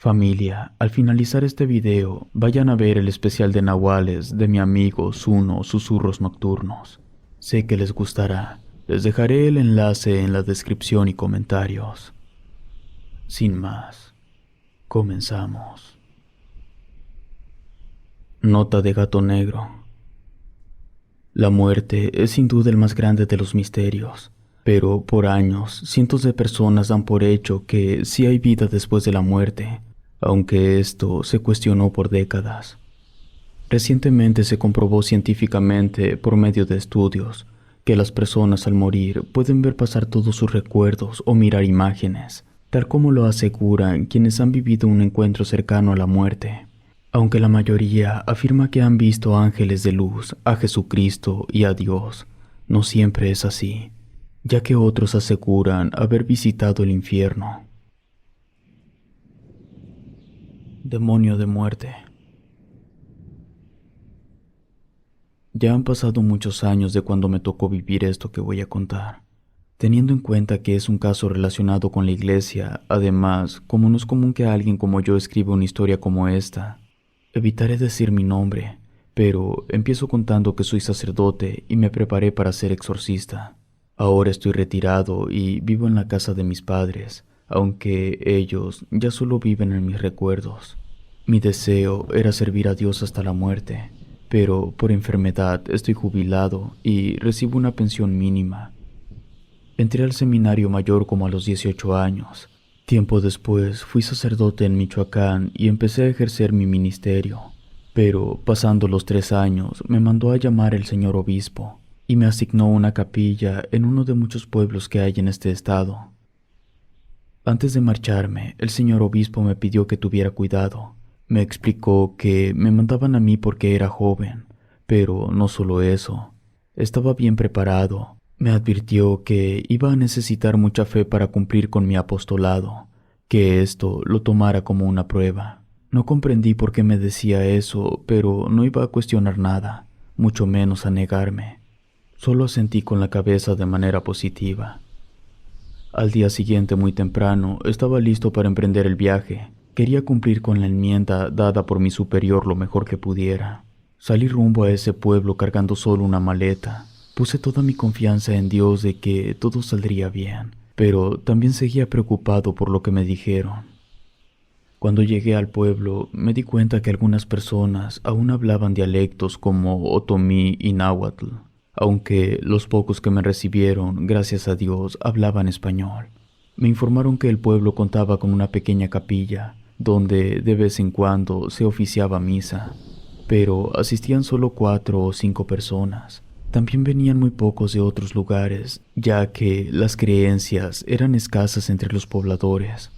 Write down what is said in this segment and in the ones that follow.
Familia, al finalizar este video, vayan a ver el especial de Nahuales de mi amigo Zuno Susurros Nocturnos. Sé que les gustará. Les dejaré el enlace en la descripción y comentarios. Sin más, comenzamos. Nota de gato negro. La muerte es sin duda el más grande de los misterios, pero por años cientos de personas dan por hecho que sí hay vida después de la muerte, aunque esto se cuestionó por décadas. Recientemente se comprobó científicamente por medio de estudios que las personas al morir pueden ver pasar todos sus recuerdos o mirar imágenes, tal como lo aseguran quienes han vivido un encuentro cercano a la muerte. Aunque la mayoría afirma que han visto ángeles de luz, a Jesucristo y a Dios, no siempre es así, ya que otros aseguran haber visitado el infierno. Demonio de muerte. Ya han pasado muchos años de cuando me tocó vivir esto que voy a contar. Teniendo en cuenta que es un caso relacionado con la iglesia, además, como no es común que alguien como yo escriba una historia como esta, evitaré decir mi nombre, pero empiezo contando que soy sacerdote y me preparé para ser exorcista. Ahora estoy retirado y vivo en la casa de mis padres, aunque ellos ya solo viven en mis recuerdos. Mi deseo era servir a Dios hasta la muerte, pero por enfermedad estoy jubilado y recibo una pensión mínima. Entré al seminario mayor como a los 18 años. Tiempo después fui sacerdote en Michoacán y empecé a ejercer mi ministerio. Pero pasando los 3 años me mandó a llamar el señor obispo y me asignó una capilla en uno de muchos pueblos que hay en este estado. Antes de marcharme, el señor obispo me pidió que tuviera cuidado. Me explicó que me mandaban a mí porque era joven, pero no solo eso. Estaba bien preparado. Me advirtió que iba a necesitar mucha fe para cumplir con mi apostolado, que esto lo tomara como una prueba. No comprendí por qué me decía eso, pero no iba a cuestionar nada, mucho menos a negarme. Solo asentí con la cabeza de manera positiva. Al día siguiente, muy temprano, estaba listo para emprender el viaje. Quería cumplir con la enmienda dada por mi superior lo mejor que pudiera. Salí rumbo a ese pueblo cargando solo una maleta. Puse toda mi confianza en Dios de que todo saldría bien, pero también seguía preocupado por lo que me dijeron. Cuando llegué al pueblo, me di cuenta que algunas personas aún hablaban dialectos como otomí y náhuatl, aunque los pocos que me recibieron, gracias a Dios, hablaban español. Me informaron que el pueblo contaba con una pequeña capilla, donde de vez en cuando se oficiaba misa, pero asistían solo 4 o 5 personas. También venían muy pocos de otros lugares, ya que las creencias eran escasas entre los pobladores.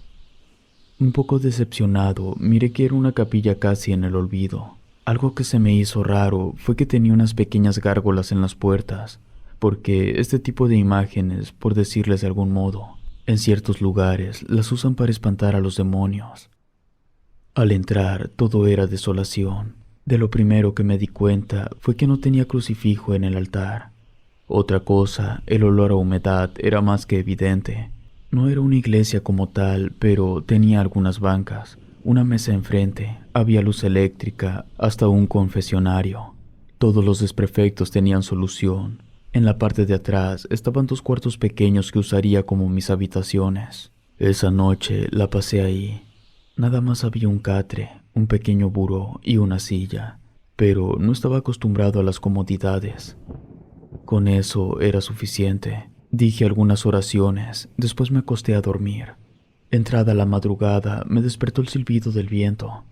Un poco decepcionado, miré que era una capilla casi en el olvido. Algo que se me hizo raro fue que tenía unas pequeñas gárgolas en las puertas, porque este tipo de imágenes, por decirles de algún modo, en ciertos lugares las usan para espantar a los demonios. Al entrar, todo era desolación. De lo primero que me di cuenta fue que no tenía crucifijo en el altar. Otra cosa, el olor a humedad era más que evidente. No era una iglesia como tal, pero tenía algunas bancas, una mesa enfrente, había luz eléctrica, hasta un confesionario. Todos los desperfectos tenían solución. En la parte de atrás estaban 2 cuartos pequeños que usaría como mis habitaciones. Esa noche la pasé ahí. Nada más había un catre, un pequeño buró y una silla, pero no estaba acostumbrado a las comodidades. Con eso era suficiente. Dije algunas oraciones, después me acosté a dormir. Entrada la madrugada, me despertó el silbido del viento.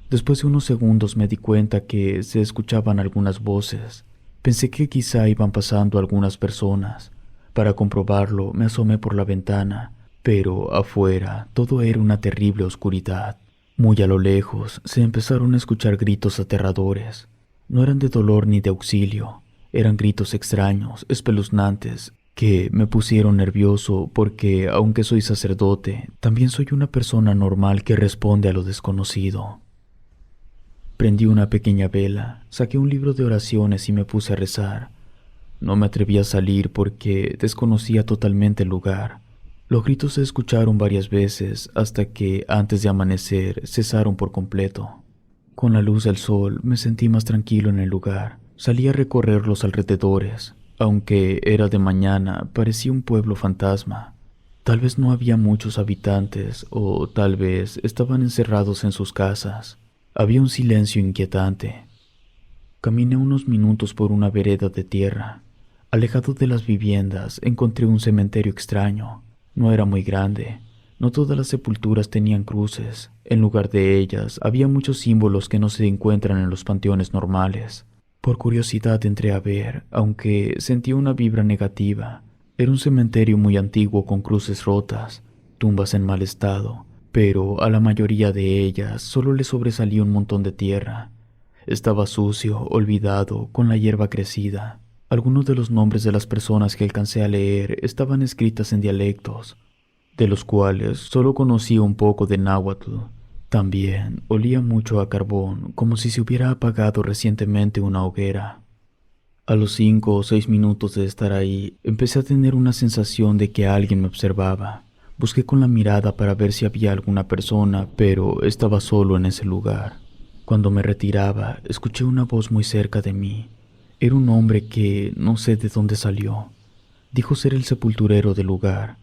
Después de unos segundos me di cuenta que se escuchaban algunas voces. Pensé que quizá iban pasando algunas personas. Para comprobarlo, me asomé por la ventana, pero afuera todo era una terrible oscuridad. Muy a lo lejos se empezaron a escuchar gritos aterradores. No eran de dolor ni de auxilio, eran gritos extraños, espeluznantes, que me pusieron nervioso porque, aunque soy sacerdote, también soy una persona normal que responde a lo desconocido. Prendí una pequeña vela, saqué un libro de oraciones y me puse a rezar. No me atreví a salir porque desconocía totalmente el lugar. Los gritos se escucharon varias veces hasta que, antes de amanecer, cesaron por completo. Con la luz del sol me sentí más tranquilo en el lugar. Salí a recorrer los alrededores. Aunque era de mañana, parecía un pueblo fantasma. Tal vez no había muchos habitantes o tal vez estaban encerrados en sus casas. Había un silencio inquietante. Caminé unos minutos por una vereda de tierra. Alejado de las viviendas, encontré un cementerio extraño. No era muy grande. No todas las sepulturas tenían cruces. En lugar de ellas, había muchos símbolos que no se encuentran en los panteones normales. Por curiosidad entré a ver, aunque sentí una vibra negativa. Era un cementerio muy antiguo con cruces rotas, tumbas en mal estado, pero a la mayoría de ellas solo le sobresalía un montón de tierra. Estaba sucio, olvidado, con la hierba crecida. Algunos de los nombres de las personas que alcancé a leer estaban escritas en dialectos, de los cuales solo conocía un poco de náhuatl. También olía mucho a carbón, como si se hubiera apagado recientemente una hoguera. A los 5 o 6 minutos de estar ahí, empecé a tener una sensación de que alguien me observaba. Busqué con la mirada para ver si había alguna persona, pero estaba solo en ese lugar. Cuando me retiraba, escuché una voz muy cerca de mí. Era un hombre que no sé de dónde salió. Dijo ser el sepulturero del lugar.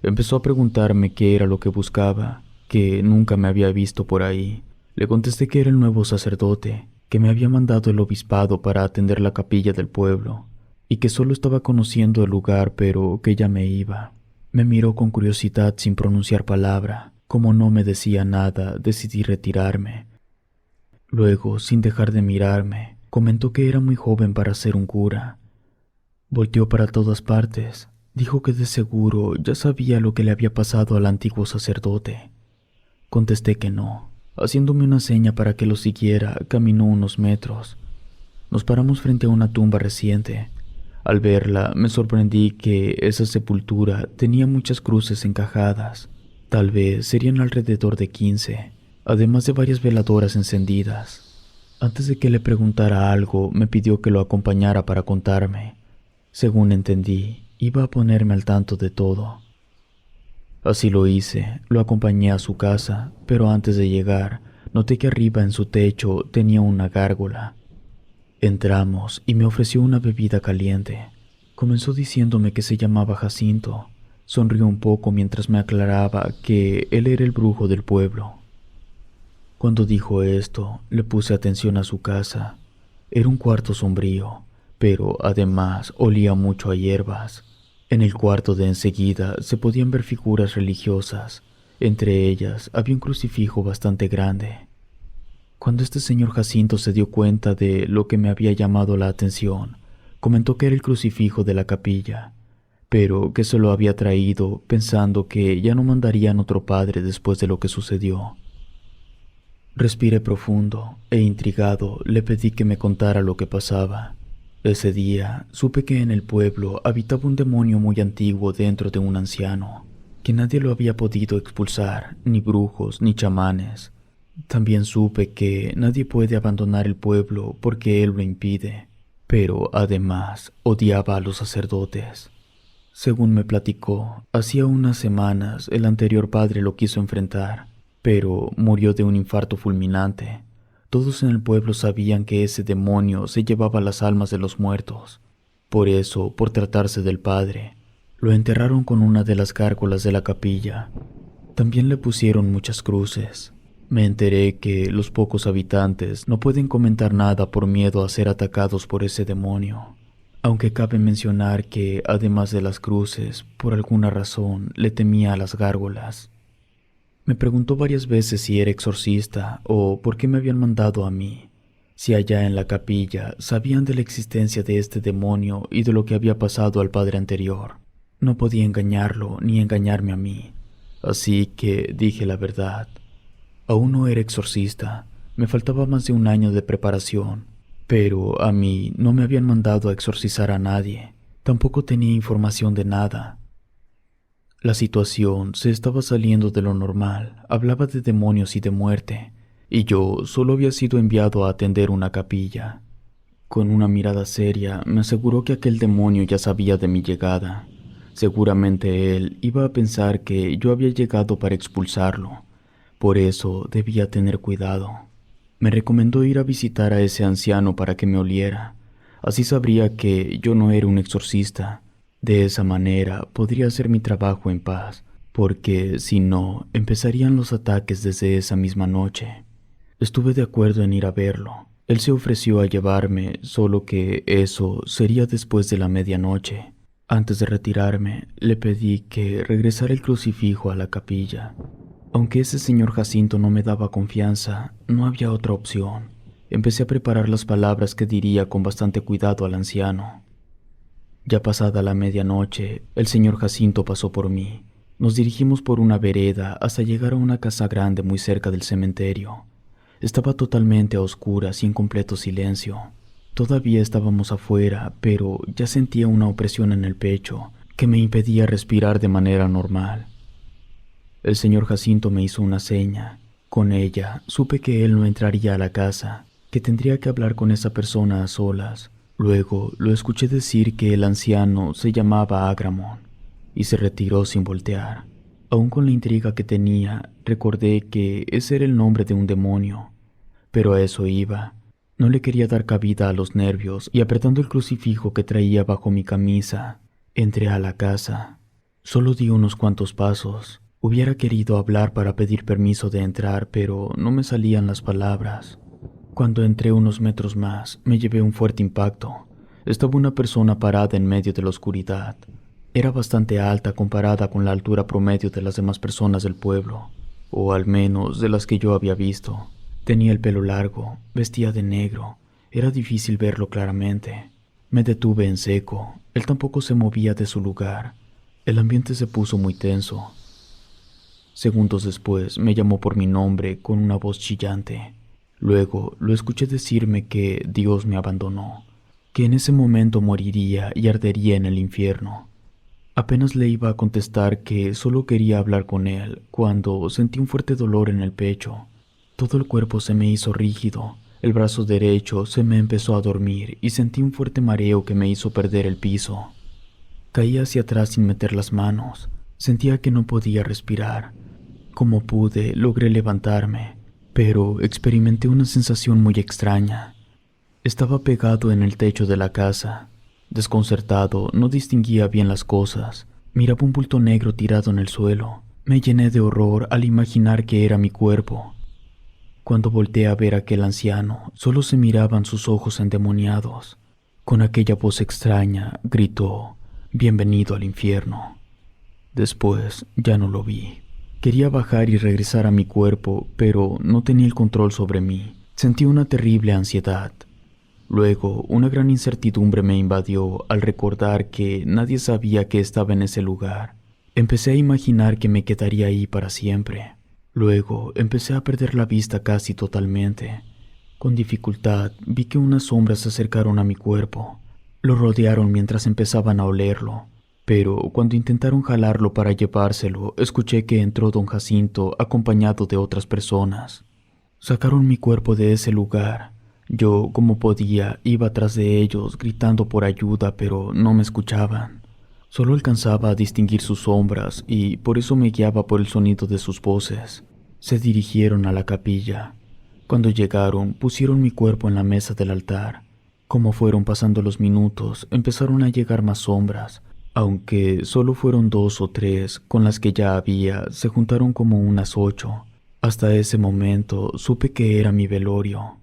Empezó a preguntarme qué era lo que buscaba, que nunca me había visto por ahí. Le contesté que era el nuevo sacerdote, que me había mandado el obispado para atender la capilla del pueblo, y que solo estaba conociendo el lugar, pero que ya me iba. Me miró con curiosidad sin pronunciar palabra. Como no me decía nada, decidí retirarme. Luego, sin dejar de mirarme, comentó que era muy joven para ser un cura. Volteó para todas partes. Dijo que de seguro ya sabía lo que le había pasado al antiguo sacerdote. Contesté que no. Haciéndome una seña para que lo siguiera, caminó unos metros. Nos paramos frente a una tumba reciente. Al verla, me sorprendí que esa sepultura tenía muchas cruces encajadas. Tal vez serían alrededor de 15, además de varias veladoras encendidas. Antes de que le preguntara algo, me pidió que lo acompañara para contarme. Según entendí, iba a ponerme al tanto de todo. Así lo hice, lo acompañé a su casa, pero antes de llegar, noté que arriba en su techo tenía una gárgola. Entramos y me ofreció una bebida caliente. Comenzó diciéndome que se llamaba Jacinto. Sonrió un poco mientras me aclaraba que él era el brujo del pueblo. Cuando dijo esto, le puse atención a su casa. Era un cuarto sombrío, pero además olía mucho a hierbas. En el cuarto de enseguida se podían ver figuras religiosas. Entre ellas había un crucifijo bastante grande. Cuando este señor Jacinto se dio cuenta de lo que me había llamado la atención, comentó que era el crucifijo de la capilla, pero que se lo había traído pensando que ya no mandarían otro padre después de lo que sucedió. Respiré profundo e intrigado le pedí que me contara lo que pasaba. Ese día supe que en el pueblo habitaba un demonio muy antiguo dentro de un anciano, que nadie lo había podido expulsar, ni brujos ni chamanes. También supe que nadie puede abandonar el pueblo porque él lo impide, pero además odiaba a los sacerdotes. Según me platicó, hacía unas semanas el anterior padre lo quiso enfrentar, pero murió de un infarto fulminante. Todos en el pueblo sabían que ese demonio se llevaba las almas de los muertos. Por eso, por tratarse del padre, lo enterraron con una de las gárgolas de la capilla. También le pusieron muchas cruces. Me enteré que los pocos habitantes no pueden comentar nada por miedo a ser atacados por ese demonio. Aunque cabe mencionar que, además de las cruces, por alguna razón le temía a las gárgolas. Me preguntó varias veces si era exorcista o por qué me habían mandado a mí, si allá en la capilla sabían de la existencia de este demonio y de lo que había pasado al padre anterior. No podía engañarlo ni engañarme a mí, así que dije la verdad. Aún no era exorcista, me faltaba más de un año de preparación, pero a mí no me habían mandado a exorcizar a nadie, tampoco tenía información de nada. La situación se estaba saliendo de lo normal, hablaba de demonios y de muerte, y yo solo había sido enviado a atender una capilla. Con una mirada seria me aseguró que aquel demonio ya sabía de mi llegada. Seguramente él iba a pensar que yo había llegado para expulsarlo. Por eso debía tener cuidado. Me recomendó ir a visitar a ese anciano para que me oliera. Así sabría que yo no era un exorcista. De esa manera podría hacer mi trabajo en paz, porque si no, empezarían los ataques desde esa misma noche. Estuve de acuerdo en ir a verlo. Él se ofreció a llevarme, solo que eso sería después de la medianoche. Antes de retirarme, le pedí que regresara el crucifijo a la capilla. Aunque ese señor Jacinto no me daba confianza, no había otra opción. Empecé a preparar las palabras que diría con bastante cuidado al anciano. Ya pasada la medianoche, el señor Jacinto pasó por mí. Nos dirigimos por una vereda hasta llegar a una casa grande muy cerca del cementerio. Estaba totalmente a oscuras y en completo silencio. Todavía estábamos afuera, pero ya sentía una opresión en el pecho que me impedía respirar de manera normal. El señor Jacinto me hizo una seña. Con ella supe que él no entraría a la casa, que tendría que hablar con esa persona a solas. Luego lo escuché decir que el anciano se llamaba Agramón y se retiró sin voltear. Aún con la intriga que tenía, recordé que ese era el nombre de un demonio. Pero a eso iba. No le quería dar cabida a los nervios y apretando el crucifijo que traía bajo mi camisa, entré a la casa. Solo di unos cuantos pasos. Hubiera querido hablar para pedir permiso de entrar, pero no me salían las palabras. Cuando entré unos metros más, me llevé un fuerte impacto. Estaba una persona parada en medio de la oscuridad. Era bastante alta comparada con la altura promedio de las demás personas del pueblo, o al menos de las que yo había visto. Tenía el pelo largo, vestía de negro. Era difícil verlo claramente. Me detuve en seco. Él tampoco se movía de su lugar. El ambiente se puso muy tenso. Segundos después me llamó por mi nombre con una voz chillante. Luego lo escuché decirme que Dios me abandonó, que en ese momento moriría y ardería en el infierno. Apenas le iba a contestar que solo quería hablar con él cuando sentí un fuerte dolor en el pecho. Todo el cuerpo se me hizo rígido, el brazo derecho se me empezó a dormir y sentí un fuerte mareo que me hizo perder el piso. Caí hacia atrás sin meter las manos. Sentía que no podía respirar. Como pude, logré levantarme, pero experimenté una sensación muy extraña. Estaba pegado en el techo de la casa. Desconcertado, no distinguía bien las cosas. Miraba un bulto negro tirado en el suelo. Me llené de horror al imaginar que era mi cuerpo. Cuando volteé a ver a aquel anciano, solo se miraban sus ojos endemoniados. Con aquella voz extraña, gritó: «Bienvenido al infierno». Después ya no lo vi. Quería bajar y regresar a mi cuerpo, pero no tenía el control sobre mí. Sentí una terrible ansiedad. Luego, una gran incertidumbre me invadió al recordar que nadie sabía que estaba en ese lugar. Empecé a imaginar que me quedaría ahí para siempre. Luego, empecé a perder la vista casi totalmente. Con dificultad, vi que unas sombras se acercaron a mi cuerpo. Lo rodearon mientras empezaban a olerlo. Pero cuando intentaron jalarlo para llevárselo, escuché que entró don Jacinto acompañado de otras personas. Sacaron mi cuerpo de ese lugar. Yo, como podía, iba tras de ellos gritando por ayuda, pero no me escuchaban. Solo alcanzaba a distinguir sus sombras y por eso me guiaba por el sonido de sus voces. Se dirigieron a la capilla. Cuando llegaron, pusieron mi cuerpo en la mesa del altar. Como fueron pasando los minutos, empezaron a llegar más sombras. Aunque solo fueron 2 o 3, con las que ya había, se juntaron como unas 8. Hasta ese momento supe que era mi velorio.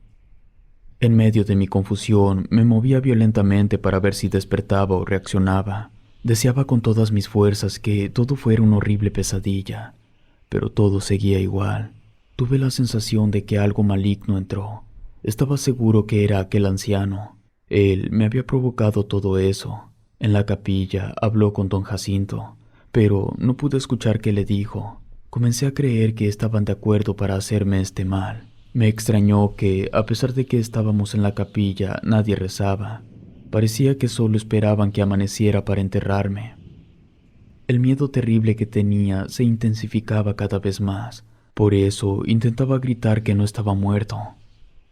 En medio de mi confusión, me movía violentamente para ver si despertaba o reaccionaba. Deseaba con todas mis fuerzas que todo fuera una horrible pesadilla, pero todo seguía igual. Tuve la sensación de que algo maligno entró. Estaba seguro que era aquel anciano. Él me había provocado todo eso. En la capilla habló con don Jacinto, pero no pude escuchar qué le dijo. Comencé a creer que estaban de acuerdo para hacerme este mal. Me extrañó que, a pesar de que estábamos en la capilla, nadie rezaba. Parecía que solo esperaban que amaneciera para enterrarme. El miedo terrible que tenía se intensificaba cada vez más. Por eso intentaba gritar que no estaba muerto.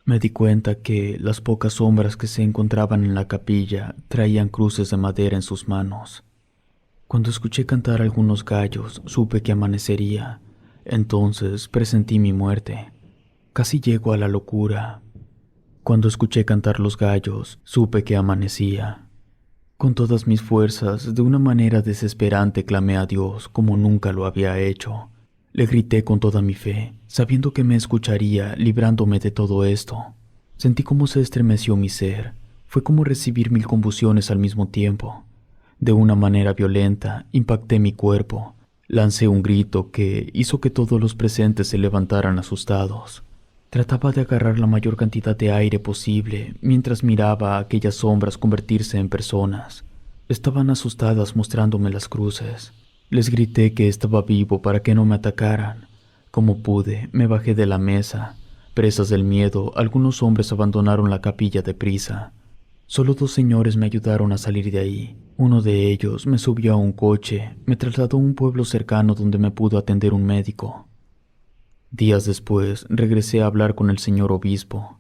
Me di cuenta que las pocas sombras que se encontraban en la capilla traían cruces de madera en sus manos. Cuando escuché cantar algunos gallos, supe que amanecería. Entonces presentí mi muerte. Casi llego a la locura. Cuando escuché cantar los gallos, supe que amanecía. Con todas mis fuerzas, de una manera desesperante, clamé a Dios como nunca lo había hecho. Le grité con toda mi fe, sabiendo que me escucharía, librándome de todo esto. Sentí cómo se estremeció mi ser. Fue como recibir 1000 convulsiones al mismo tiempo. De una manera violenta, impacté mi cuerpo. Lancé un grito que hizo que todos los presentes se levantaran asustados. Trataba de agarrar la mayor cantidad de aire posible mientras miraba a aquellas sombras convertirse en personas. Estaban asustadas mostrándome las cruces. Les grité que estaba vivo para que no me atacaran. Como pude, me bajé de la mesa. Presas del miedo, algunos hombres abandonaron la capilla deprisa. Solo 2 señores me ayudaron a salir de ahí. Uno de ellos me subió a un coche, me trasladó a un pueblo cercano donde me pudo atender un médico. Días después, regresé a hablar con el señor obispo.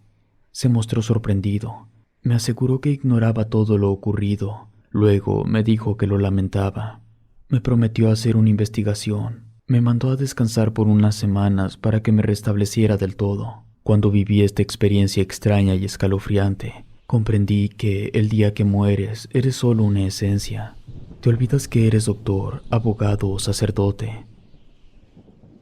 Se mostró sorprendido. Me aseguró que ignoraba todo lo ocurrido. Luego me dijo que lo lamentaba. Me prometió hacer una investigación. Me mandó a descansar por unas semanas para que me restableciera del todo. Cuando viví esta experiencia extraña y escalofriante, comprendí que el día que mueres eres solo una esencia. Te olvidas que eres doctor, abogado o sacerdote.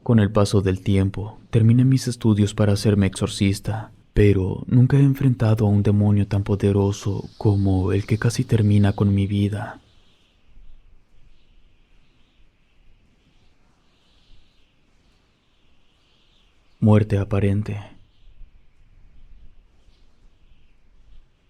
Con el paso del tiempo, terminé mis estudios para hacerme exorcista, pero nunca he enfrentado a un demonio tan poderoso como el que casi termina con mi vida. Muerte aparente.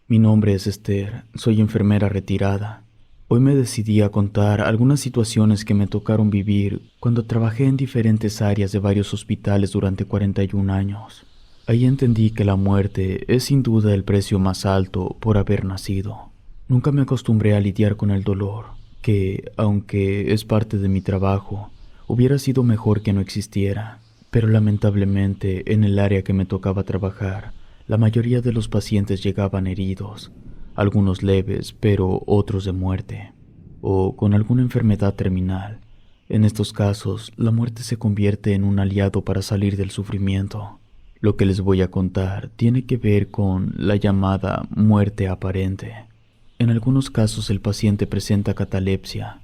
Mi nombre es Esther, soy enfermera retirada. Hoy me decidí a contar algunas situaciones que me tocaron vivir cuando trabajé en diferentes áreas de varios hospitales durante 41 años. Ahí entendí que la muerte es sin duda el precio más alto por haber nacido. Nunca me acostumbré a lidiar con el dolor, que, aunque es parte de mi trabajo, hubiera sido mejor que no existiera. Pero lamentablemente, en el área que me tocaba trabajar, la mayoría de los pacientes llegaban heridos, algunos leves, pero otros de muerte, o con alguna enfermedad terminal. En estos casos, la muerte se convierte en un aliado para salir del sufrimiento. Lo que les voy a contar tiene que ver con la llamada muerte aparente. En algunos casos el paciente presenta catalepsia,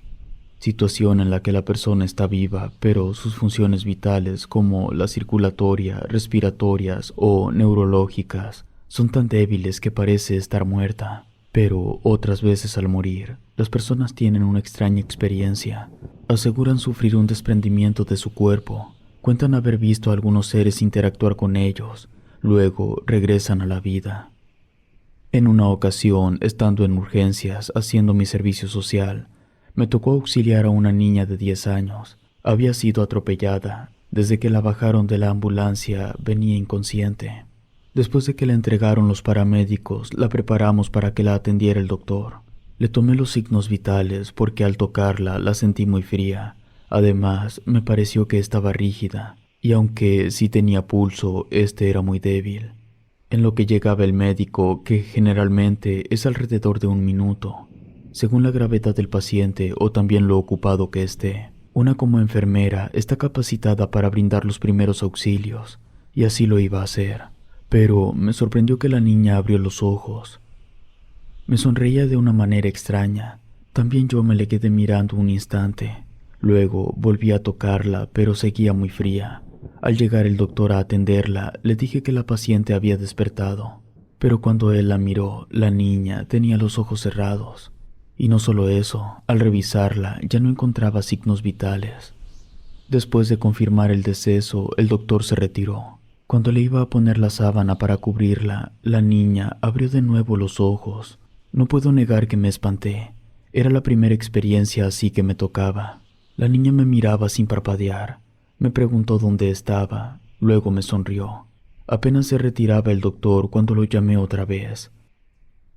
situación en la que la persona está viva, pero sus funciones vitales como la circulatoria, respiratorias o neurológicas son tan débiles que parece estar muerta. Pero otras veces al morir, las personas tienen una extraña experiencia. Aseguran sufrir un desprendimiento de su cuerpo. Cuentan haber visto a algunos seres interactuar con ellos. Luego regresan a la vida. En una ocasión, estando en urgencias haciendo mi servicio social, me tocó auxiliar a una niña de 10 años. Había sido atropellada. Desde que la bajaron de la ambulancia, venía inconsciente. Después de que la entregaron los paramédicos, la preparamos para que la atendiera el doctor. Le tomé los signos vitales porque al tocarla la sentí muy fría. Además, me pareció que estaba rígida, y aunque sí tenía pulso, este era muy débil. En lo que llegaba el médico, que generalmente es alrededor de 1 minuto, según la gravedad del paciente o también lo ocupado que esté. Una como enfermera está capacitada para brindar los primeros auxilios, y así lo iba a hacer. Pero me sorprendió que la niña abrió los ojos. Me sonreía de una manera extraña. También yo me le quedé mirando un instante. Luego volví a tocarla, pero seguía muy fría. Al llegar el doctor a atenderla, le dije que la paciente había despertado. Pero cuando él la miró, la niña tenía los ojos cerrados. Y no solo eso, al revisarla ya no encontraba signos vitales. Después de confirmar el deceso, el doctor se retiró. Cuando le iba a poner la sábana para cubrirla, la niña abrió de nuevo los ojos. No puedo negar que me espanté. Era la primera experiencia así que me tocaba. La niña me miraba sin parpadear. Me preguntó dónde estaba. Luego me sonrió. Apenas se retiraba el doctor cuando lo llamé otra vez.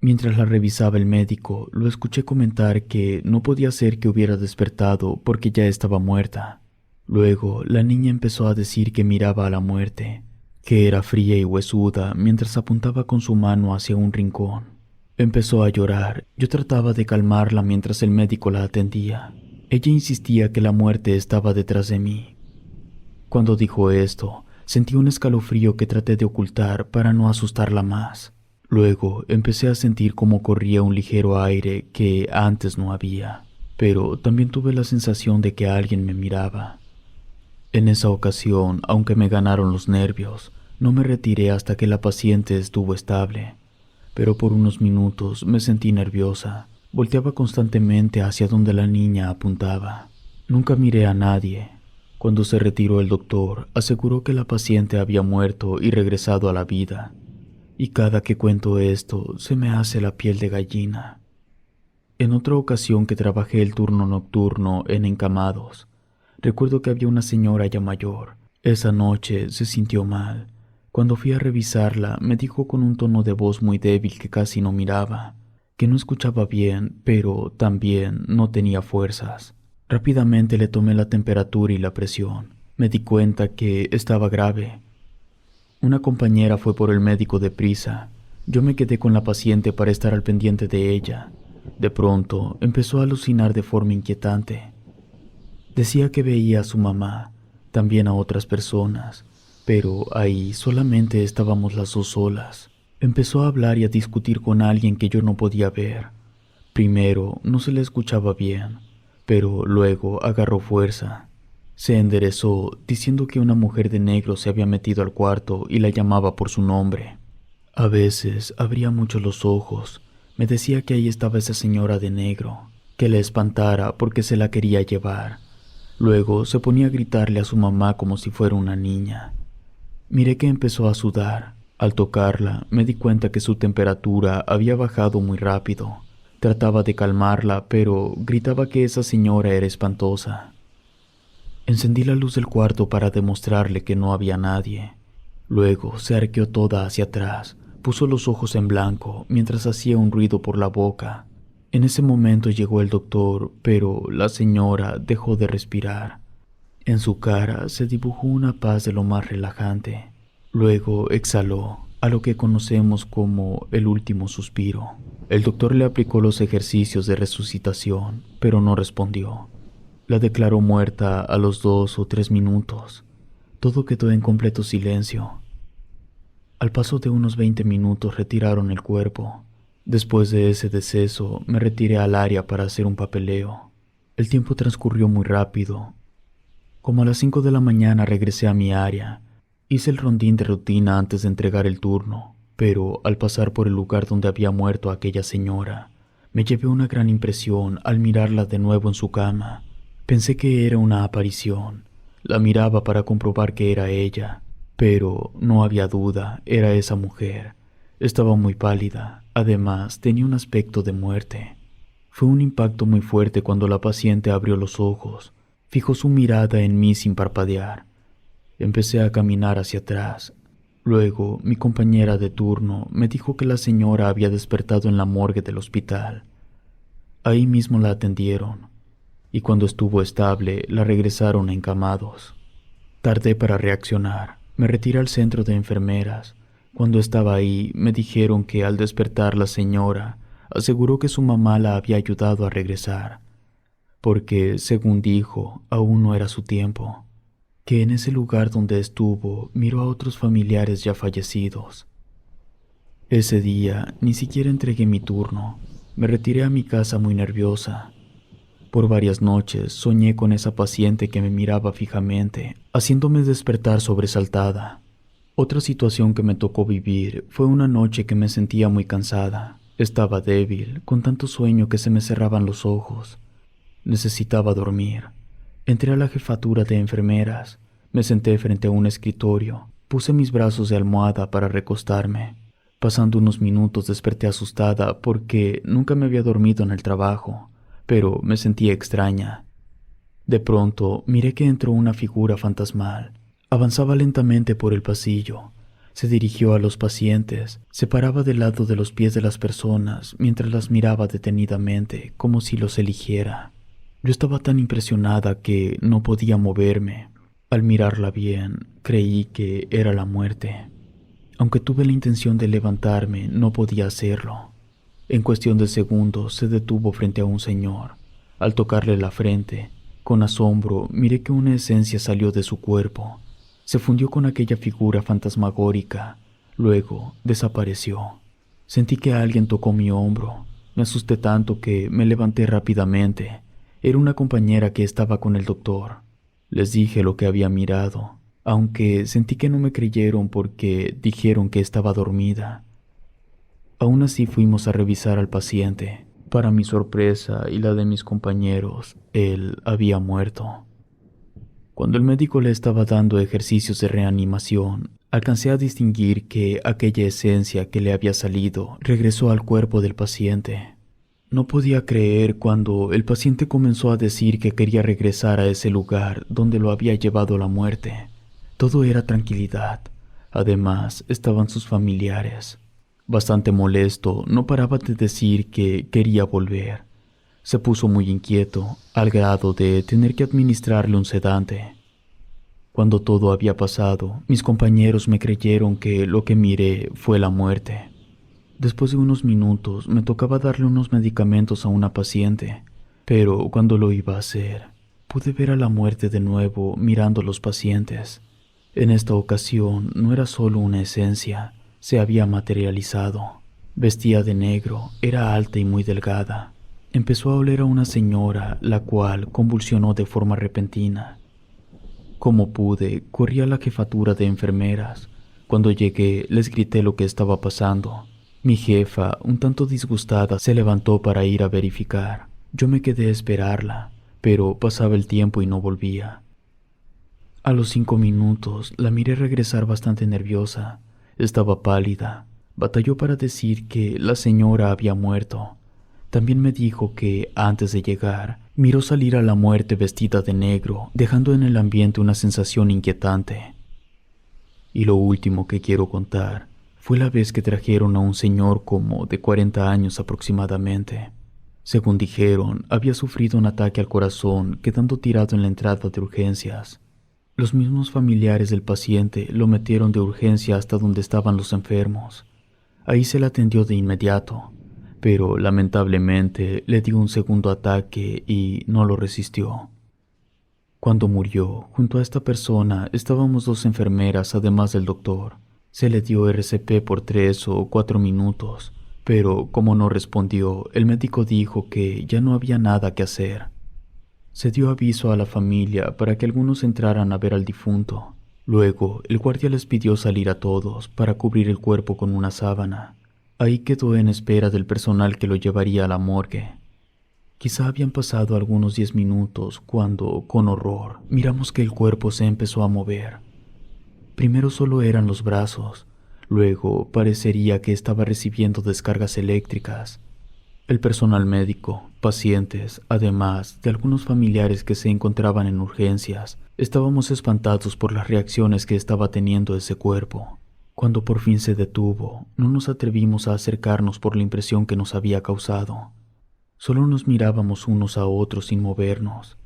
Mientras la revisaba el médico, lo escuché comentar que no podía ser que hubiera despertado porque ya estaba muerta. Luego, la niña empezó a decir que miraba a la muerte, que era fría y huesuda mientras apuntaba con su mano hacia un rincón. Empezó a llorar. Yo trataba de calmarla mientras el médico la atendía. Ella insistía que la muerte estaba detrás de mí. Cuando dijo esto, sentí un escalofrío que traté de ocultar para no asustarla más. Luego empecé a sentir cómo corría un ligero aire que antes no había, pero también tuve la sensación de que alguien me miraba. En esa ocasión, aunque me ganaron los nervios, no me retiré hasta que la paciente estuvo estable, pero por unos minutos me sentí nerviosa. Volteaba constantemente hacia donde la niña apuntaba. Nunca miré a nadie. Cuando se retiró el doctor, aseguró que la paciente había muerto y regresado a la vida. Y cada que cuento esto, se me hace la piel de gallina. En otra ocasión que trabajé el turno nocturno en encamados, recuerdo que había una señora ya mayor. Esa noche se sintió mal. Cuando fui a revisarla, me dijo con un tono de voz muy débil que casi no miraba, que no escuchaba bien, pero también no tenía fuerzas. Rápidamente le tomé la temperatura y la presión. Me di cuenta que estaba grave. Una compañera fue por el médico deprisa. Yo me quedé con la paciente para estar al pendiente de ella. De pronto empezó a alucinar de forma inquietante. Decía que veía a su mamá, también a otras personas, pero ahí solamente estábamos las dos solas. Empezó a hablar y a discutir con alguien que yo no podía ver. Primero no se le escuchaba bien, pero luego agarró fuerza. Se enderezó diciendo que una mujer de negro se había metido al cuarto y la llamaba por su nombre. A veces abría mucho los ojos. Me decía que ahí estaba esa señora de negro, que la espantara porque se la quería llevar. Luego se ponía a gritarle a su mamá como si fuera una niña. Miré que empezó a sudar. Al tocarla, me di cuenta que su temperatura había bajado muy rápido. Trataba de calmarla, pero gritaba que esa señora era espantosa. Encendí la luz del cuarto para demostrarle que no había nadie. Luego se arqueó toda hacia atrás, puso los ojos en blanco mientras hacía un ruido por la boca. En ese momento llegó el doctor, pero la señora dejó de respirar. En su cara se dibujó una paz de lo más relajante. Luego exhaló, a lo que conocemos como el último suspiro. El doctor le aplicó los ejercicios de resucitación, pero no respondió. La declaró muerta a los 2 o 3 minutos. Todo quedó en completo silencio. Al paso de unos 20 minutos retiraron el cuerpo. Después de ese deceso, me retiré al área para hacer un papeleo. El tiempo transcurrió muy rápido. Como a las 5 de la mañana regresé a mi área. Hice el rondín de rutina antes de entregar el turno, pero al pasar por el lugar donde había muerto aquella señora, me llevé una gran impresión al mirarla de nuevo en su cama. Pensé que era una aparición. La miraba para comprobar que era ella, pero no había duda, era esa mujer. Estaba muy pálida, además tenía un aspecto de muerte. Fue un impacto muy fuerte cuando la paciente abrió los ojos, fijó su mirada en mí sin parpadear. Empecé a caminar hacia atrás. Luego, mi compañera de turno me dijo que la señora había despertado en la morgue del hospital. Ahí mismo la atendieron, y cuando estuvo estable, la regresaron a encamados. Tardé para reaccionar. Me retiré al centro de enfermeras. Cuando estaba ahí, me dijeron que al despertar la señora, aseguró que su mamá la había ayudado a regresar, porque, según dijo, aún no era su tiempo. Que en ese lugar donde estuvo miró a otros familiares ya fallecidos. Ese día ni siquiera entregué mi turno. Me retiré a mi casa muy nerviosa. Por varias noches soñé con esa paciente que me miraba fijamente, haciéndome despertar sobresaltada. Otra situación que me tocó vivir fue una noche que me sentía muy cansada. Estaba débil, con tanto sueño que se me cerraban los ojos. Necesitaba dormir. Entré a la jefatura de enfermeras, me senté frente a un escritorio, puse mis brazos de almohada para recostarme. Pasando unos minutos desperté asustada porque nunca me había dormido en el trabajo, pero me sentía extraña. De pronto miré que entró una figura fantasmal. Avanzaba lentamente por el pasillo. Se dirigió a los pacientes, se paraba del lado de los pies de las personas mientras las miraba detenidamente, como si los eligiera. Yo estaba tan impresionada que no podía moverme. Al mirarla bien, creí que era la muerte. Aunque tuve la intención de levantarme, no podía hacerlo. En cuestión de segundos se detuvo frente a un señor. Al tocarle la frente, con asombro miré que una esencia salió de su cuerpo. Se fundió con aquella figura fantasmagórica. Luego desapareció. Sentí que alguien tocó mi hombro. Me asusté tanto que me levanté rápidamente. Era una compañera que estaba con el doctor. Les dije lo que había mirado, aunque sentí que no me creyeron porque dijeron que estaba dormida. Aún así fuimos a revisar al paciente. Para mi sorpresa y la de mis compañeros, él había muerto. Cuando el médico le estaba dando ejercicios de reanimación, alcancé a distinguir que aquella esencia que le había salido regresó al cuerpo del paciente. No podía creer cuando el paciente comenzó a decir que quería regresar a ese lugar donde lo había llevado la muerte. Todo era tranquilidad. Además, estaban sus familiares. Bastante molesto, no paraba de decir que quería volver. Se puso muy inquieto, al grado de tener que administrarle un sedante. Cuando todo había pasado, mis compañeros me creyeron que lo que miré fue la muerte. Después de unos minutos, me tocaba darle unos medicamentos a una paciente, pero cuando lo iba a hacer, pude ver a la muerte de nuevo mirando a los pacientes. En esta ocasión no era solo una esencia, se había materializado. Vestía de negro, era alta y muy delgada. Empezó a oler a una señora, la cual convulsionó de forma repentina. Como pude, corrí a la jefatura de enfermeras. Cuando llegué, les grité lo que estaba pasando. Mi jefa, un tanto disgustada, se levantó para ir a verificar. Yo me quedé a esperarla, pero pasaba el tiempo y no volvía. A los 5 minutos, la miré regresar bastante nerviosa. Estaba pálida. Batalló para decir que la señora había muerto. También me dijo que, antes de llegar, miró salir a la muerte vestida de negro, dejando en el ambiente una sensación inquietante. Y lo último que quiero contar fue la vez que trajeron a un señor como de 40 años aproximadamente. Según dijeron, había sufrido un ataque al corazón, quedando tirado en la entrada de urgencias. Los mismos familiares del paciente lo metieron de urgencia hasta donde estaban los enfermos. Ahí se le atendió de inmediato, pero lamentablemente le dio un segundo ataque y no lo resistió. Cuando murió, junto a esta persona estábamos 2 enfermeras además del doctor. Se le dio RCP por 3 o 4 minutos, pero como no respondió, el médico dijo que ya no había nada que hacer. Se dio aviso a la familia para que algunos entraran a ver al difunto. Luego, el guardia les pidió salir a todos para cubrir el cuerpo con una sábana. Ahí quedó en espera del personal que lo llevaría a la morgue. Quizá habían pasado algunos 10 minutos cuando, con horror, miramos que el cuerpo se empezó a mover. Primero solo eran los brazos, luego parecería que estaba recibiendo descargas eléctricas. El personal médico, pacientes, además de algunos familiares que se encontraban en urgencias, estábamos espantados por las reacciones que estaba teniendo ese cuerpo. Cuando por fin se detuvo, no nos atrevimos a acercarnos por la impresión que nos había causado. Solo nos mirábamos unos a otros sin movernos.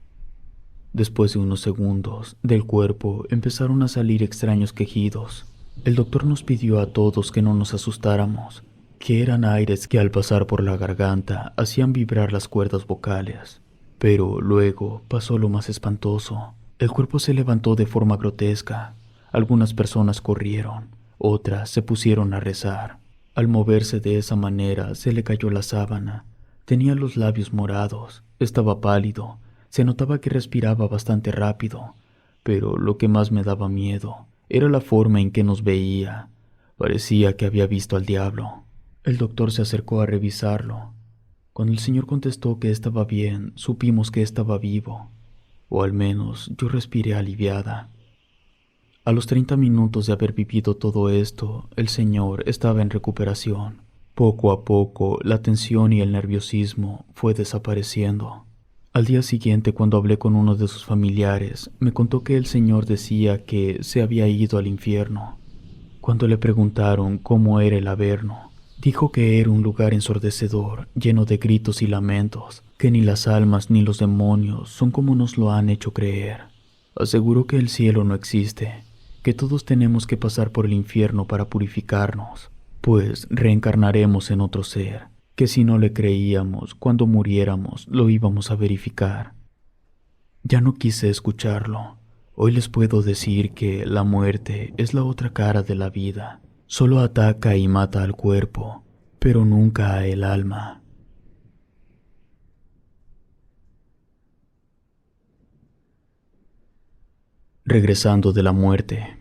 Después de unos segundos, del cuerpo empezaron a salir extraños quejidos. El doctor nos pidió a todos que no nos asustáramos, que eran aires que al pasar por la garganta hacían vibrar las cuerdas vocales. Pero luego pasó lo más espantoso. El cuerpo se levantó de forma grotesca. Algunas personas corrieron, otras se pusieron a rezar. Al moverse de esa manera se le cayó la sábana. Tenía los labios morados, estaba pálido, se notaba que respiraba bastante rápido, pero lo que más me daba miedo era la forma en que nos veía. Parecía que había visto al diablo. El doctor se acercó a revisarlo. Cuando el señor contestó que estaba bien, supimos que estaba vivo, o al menos yo respiré aliviada. A los 30 minutos de haber vivido todo esto, el señor estaba en recuperación. Poco a poco, la tensión y el nerviosismo fue desapareciendo. Al día siguiente, cuando hablé con uno de sus familiares, me contó que el señor decía que se había ido al infierno. Cuando le preguntaron cómo era el Averno, dijo que era un lugar ensordecedor, lleno de gritos y lamentos, que ni las almas ni los demonios son como nos lo han hecho creer. Aseguró que el cielo no existe, que todos tenemos que pasar por el infierno para purificarnos, pues reencarnaremos en otro ser, que si no le creíamos, cuando muriéramos lo íbamos a verificar. Ya no quise escucharlo. Hoy les puedo decir que la muerte es la otra cara de la vida. Solo ataca y mata al cuerpo, pero nunca a el alma. Regresando de la muerte.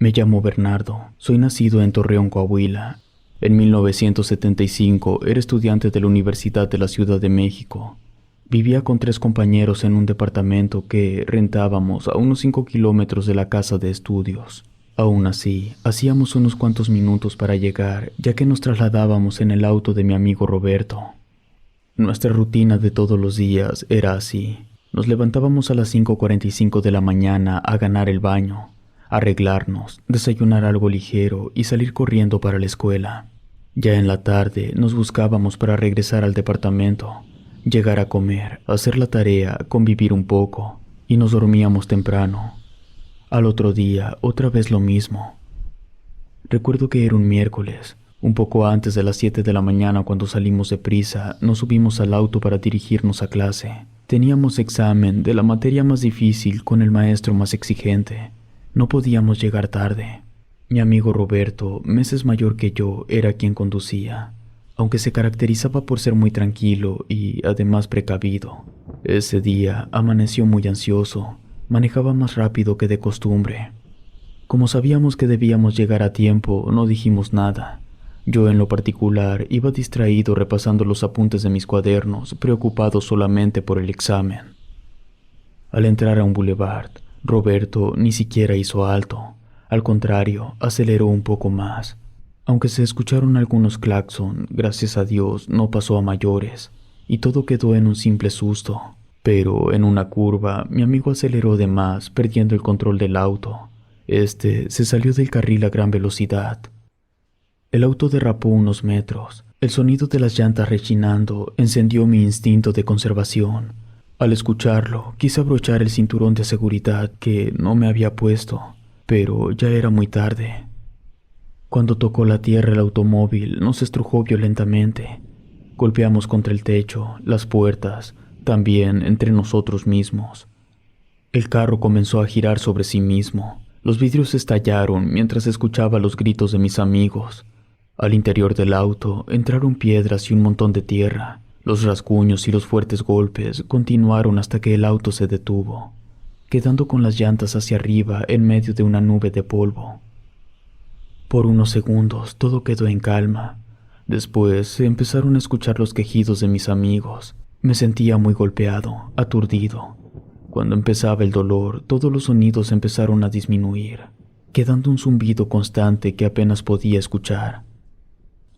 Me llamo Bernardo, soy nacido en Torreón, Coahuila. En 1975 era estudiante de la Universidad de la Ciudad de México. Vivía con 3 compañeros en un departamento que rentábamos a unos 5 kilómetros de la casa de estudios. Aún así, hacíamos unos cuantos minutos para llegar, ya que nos trasladábamos en el auto de mi amigo Roberto. Nuestra rutina de todos los días era así. Nos levantábamos a las 5:45 de la mañana a ganar el baño, arreglarnos, desayunar algo ligero y salir corriendo para la escuela. Ya en la tarde nos buscábamos para regresar al departamento, llegar a comer, hacer la tarea, convivir un poco y nos dormíamos temprano. Al otro día, otra vez lo mismo. Recuerdo que era un miércoles, un poco antes de las 7 de la mañana cuando salimos de prisa, nos subimos al auto para dirigirnos a clase. Teníamos examen de la materia más difícil con el maestro más exigente. No podíamos llegar tarde. Mi amigo Roberto, meses mayor que yo, era quien conducía, aunque se caracterizaba por ser muy tranquilo y además precavido. Ese día amaneció muy ansioso, manejaba más rápido que de costumbre. Como sabíamos que debíamos llegar a tiempo, no dijimos nada. Yo en lo particular iba distraído repasando los apuntes de mis cuadernos, preocupado solamente por el examen. Al entrar a un boulevard, Roberto ni siquiera hizo alto. Al contrario, aceleró un poco más. Aunque se escucharon algunos claxon, gracias a Dios no pasó a mayores, y todo quedó en un simple susto. Pero en una curva, mi amigo aceleró de más, perdiendo el control del auto. Este se salió del carril a gran velocidad. El auto derrapó unos metros. El sonido de las llantas rechinando encendió mi instinto de conservación. Al escucharlo, quise abrochar el cinturón de seguridad que no me había puesto, pero ya era muy tarde. Cuando tocó la tierra el automóvil nos estrujó violentamente. Golpeamos contra el techo, las puertas, también entre nosotros mismos. El carro comenzó a girar sobre sí mismo. Los vidrios estallaron mientras escuchaba los gritos de mis amigos. Al interior del auto entraron piedras y un montón de tierra. Los rasguños y los fuertes golpes continuaron hasta que el auto se detuvo, quedando con las llantas hacia arriba en medio de una nube de polvo. Por unos segundos todo quedó en calma. Después se empezaron a escuchar los quejidos de mis amigos. Me sentía muy golpeado, aturdido. Cuando empezaba el dolor, todos los sonidos empezaron a disminuir, quedando un zumbido constante que apenas podía escuchar.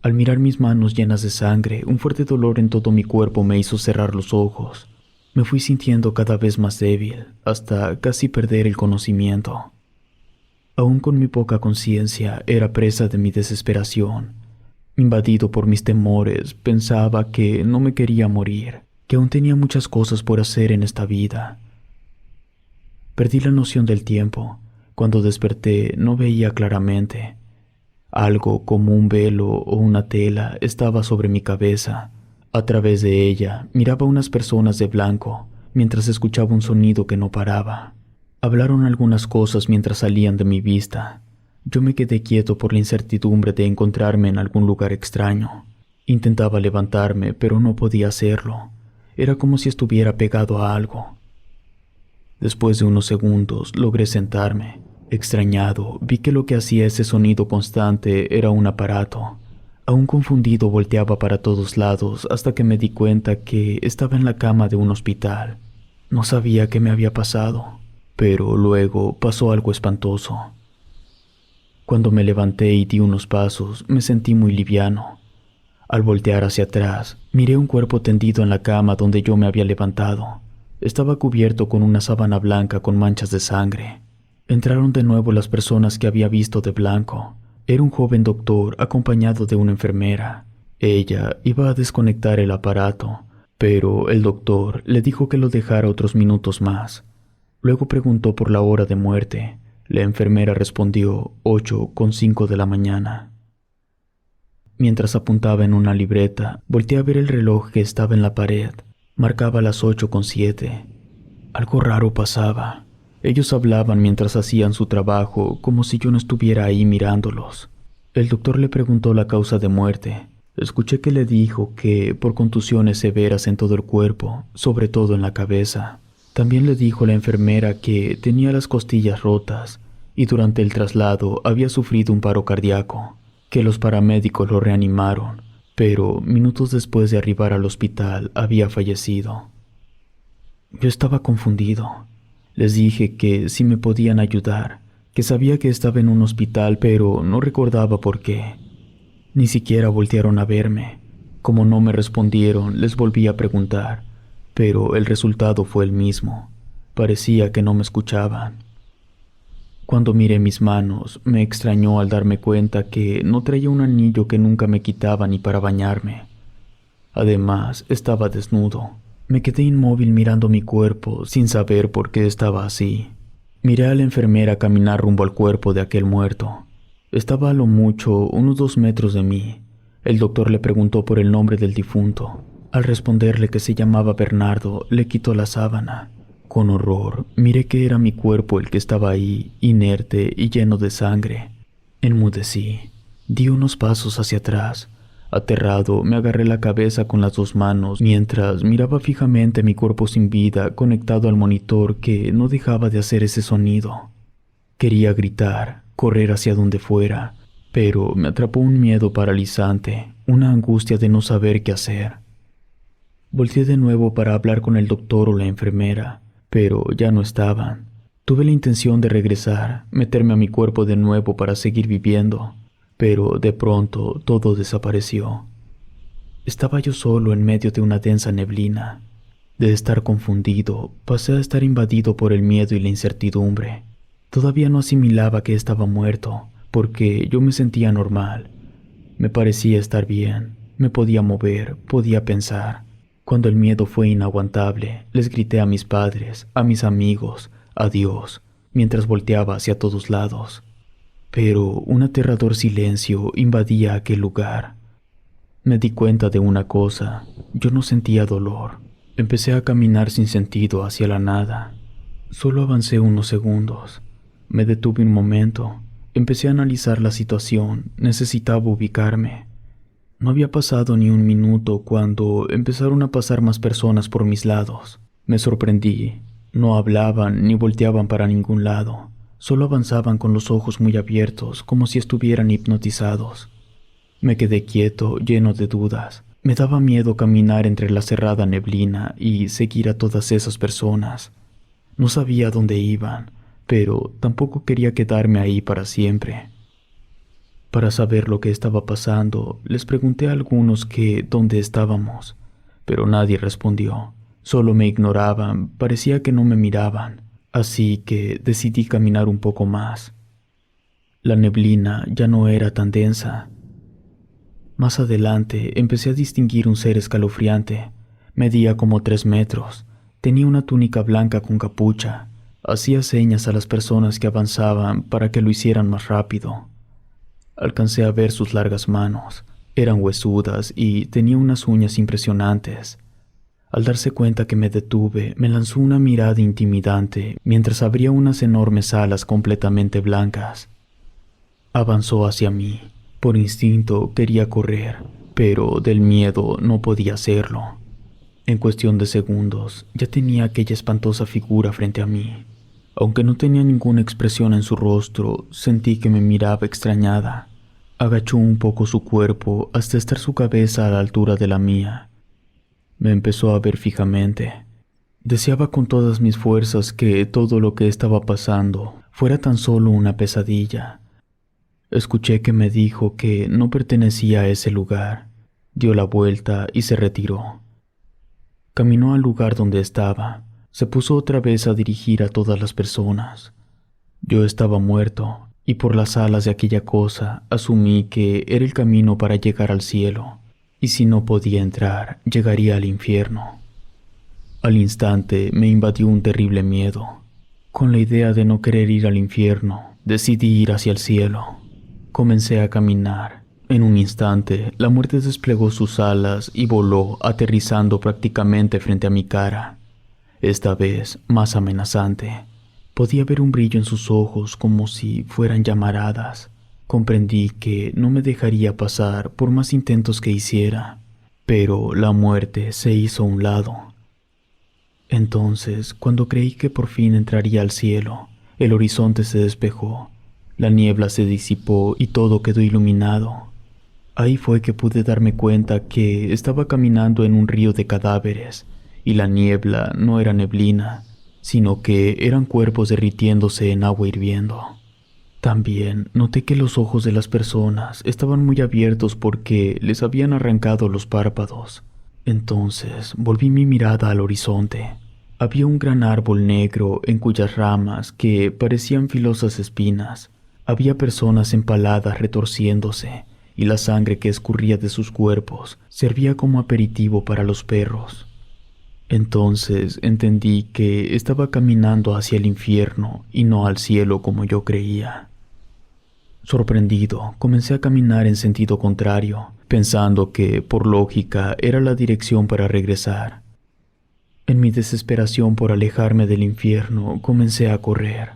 Al mirar mis manos llenas de sangre, un fuerte dolor en todo mi cuerpo me hizo cerrar los ojos. Me fui sintiendo cada vez más débil, hasta casi perder el conocimiento. Aún con mi poca conciencia, era presa de mi desesperación. Invadido por mis temores, pensaba que no me quería morir, que aún tenía muchas cosas por hacer en esta vida. Perdí la noción del tiempo. Cuando desperté, no veía claramente. Algo como un velo o una tela estaba sobre mi cabeza. A través de ella miraba a unas personas de blanco, mientras escuchaba un sonido que no paraba. Hablaron algunas cosas mientras salían de mi vista. Yo me quedé quieto por la incertidumbre de encontrarme en algún lugar extraño. Intentaba levantarme, pero no podía hacerlo. Era como si estuviera pegado a algo. Después de unos segundos logré sentarme. Extrañado, vi que lo que hacía ese sonido constante era un aparato. Aún confundido volteaba para todos lados hasta que me di cuenta que estaba en la cama de un hospital. No sabía qué me había pasado, pero luego pasó algo espantoso. Cuando me levanté y di unos pasos, me sentí muy liviano. Al voltear hacia atrás, miré un cuerpo tendido en la cama donde yo me había levantado. Estaba cubierto con una sábana blanca con manchas de sangre. Entraron de nuevo las personas que había visto de blanco. Era un joven doctor acompañado de una enfermera. Ella iba a desconectar el aparato, pero el doctor le dijo que lo dejara otros minutos más. Luego preguntó por la hora de muerte. La enfermera respondió 8:05 de la mañana. Mientras apuntaba en una libreta, volteé a ver el reloj que estaba en la pared. Marcaba las 8:07. Algo raro pasaba. Ellos hablaban mientras hacían su trabajo, como si yo no estuviera ahí mirándolos. El doctor le preguntó la causa de muerte. Escuché que le dijo que por contusiones severas en todo el cuerpo, sobre todo en la cabeza. También le dijo la enfermera que tenía las costillas rotas y durante el traslado había sufrido un paro cardíaco, que los paramédicos lo reanimaron, pero minutos después de arribar al hospital había fallecido. Yo estaba confundido. Les dije que si me podían ayudar, que sabía que estaba en un hospital, pero no recordaba por qué. Ni siquiera voltearon a verme. Como no me respondieron, les volví a preguntar, pero el resultado fue el mismo. Parecía que no me escuchaban. Cuando miré mis manos, me extrañó al darme cuenta que no traía un anillo que nunca me quitaba ni para bañarme. Además, estaba desnudo. Me quedé inmóvil mirando mi cuerpo sin saber por qué estaba así. Miré a la enfermera caminar rumbo al cuerpo de aquel muerto. Estaba a lo mucho unos 2 metros de mí. El doctor le preguntó por el nombre del difunto. Al responderle que se llamaba Bernardo, le quitó la sábana. Con horror, miré que era mi cuerpo el que estaba ahí, inerte y lleno de sangre. Enmudecí. Di unos pasos hacia atrás. Aterrado, me agarré la cabeza con las 2 manos mientras miraba fijamente mi cuerpo sin vida conectado al monitor que no dejaba de hacer ese sonido. Quería gritar, correr hacia donde fuera, pero me atrapó un miedo paralizante, una angustia de no saber qué hacer. Volteé de nuevo para hablar con el doctor o la enfermera, pero ya no estaban. Tuve la intención de regresar, meterme a mi cuerpo de nuevo para seguir viviendo, pero de pronto todo desapareció. Estaba yo solo en medio de una densa neblina. De estar confundido, pasé a estar invadido por el miedo y la incertidumbre. Todavía no asimilaba que estaba muerto, porque yo me sentía normal. Me parecía estar bien, me podía mover, podía pensar. Cuando el miedo fue inaguantable, les grité a mis padres, a mis amigos, a Dios, mientras volteaba hacia todos lados. Pero un aterrador silencio invadía aquel lugar. Me di cuenta de una cosa, yo no sentía dolor. Empecé a caminar sin sentido hacia la nada. Solo avancé unos segundos. Me detuve un momento. Empecé a analizar la situación. Necesitaba ubicarme. No había pasado ni un minuto cuando empezaron a pasar más personas por mis lados. Me sorprendí. No hablaban ni volteaban para ningún lado. Solo avanzaban con los ojos muy abiertos, como si estuvieran hipnotizados. Me quedé quieto, lleno de dudas. Me daba miedo caminar entre la cerrada neblina y seguir a todas esas personas. No sabía dónde iban, pero tampoco quería quedarme ahí para siempre. Para saber lo que estaba pasando, les pregunté a algunos que dónde estábamos, pero nadie respondió. Solo me ignoraban, parecía que no me miraban, así que decidí caminar un poco más. La neblina ya no era tan densa. Más adelante empecé a distinguir un ser escalofriante. Medía como 3 metros. Tenía una túnica blanca con capucha. Hacía señas a las personas que avanzaban para que lo hicieran más rápido. Alcancé a ver sus largas manos. Eran huesudas y tenía unas uñas impresionantes. Al darse cuenta que me detuve, me lanzó una mirada intimidante mientras abría unas enormes alas completamente blancas. Avanzó hacia mí. Por instinto quería correr, pero del miedo no podía hacerlo. En cuestión de segundos, ya tenía aquella espantosa figura frente a mí. Aunque no tenía ninguna expresión en su rostro, sentí que me miraba extrañada. Agachó un poco su cuerpo hasta estar su cabeza a la altura de la mía. Me empezó a ver fijamente. Deseaba con todas mis fuerzas que todo lo que estaba pasando fuera tan solo una pesadilla. Escuché que me dijo que no pertenecía a ese lugar. Dio la vuelta y se retiró. Caminó al lugar donde estaba. Se puso otra vez a dirigir a todas las personas. Yo estaba muerto, y por las alas de aquella cosa asumí que era el camino para llegar al cielo, y si no podía entrar, llegaría al infierno. Al instante me invadió un terrible miedo. Con la idea de no querer ir al infierno, decidí ir hacia el cielo. Comencé a caminar. En un instante, la muerte desplegó sus alas y voló, aterrizando prácticamente frente a mi cara. Esta vez, más amenazante. Podía ver un brillo en sus ojos como si fueran llamaradas. Comprendí que no me dejaría pasar por más intentos que hiciera, pero la muerte se hizo a un lado. Entonces, cuando creí que por fin entraría al cielo, el horizonte se despejó, la niebla se disipó y todo quedó iluminado. Ahí fue que pude darme cuenta que estaba caminando en un río de cadáveres, y la niebla no era neblina, sino que eran cuerpos derritiéndose en agua hirviendo. También noté que los ojos de las personas estaban muy abiertos porque les habían arrancado los párpados. Entonces volví mi mirada al horizonte. Había un gran árbol negro en cuyas ramas, que parecían filosas espinas, había personas empaladas retorciéndose, y la sangre que escurría de sus cuerpos servía como aperitivo para los perros. Entonces entendí que estaba caminando hacia el infierno y no al cielo como yo creía. Sorprendido, comencé a caminar en sentido contrario, pensando que, por lógica, era la dirección para regresar. En mi desesperación por alejarme del infierno, comencé a correr.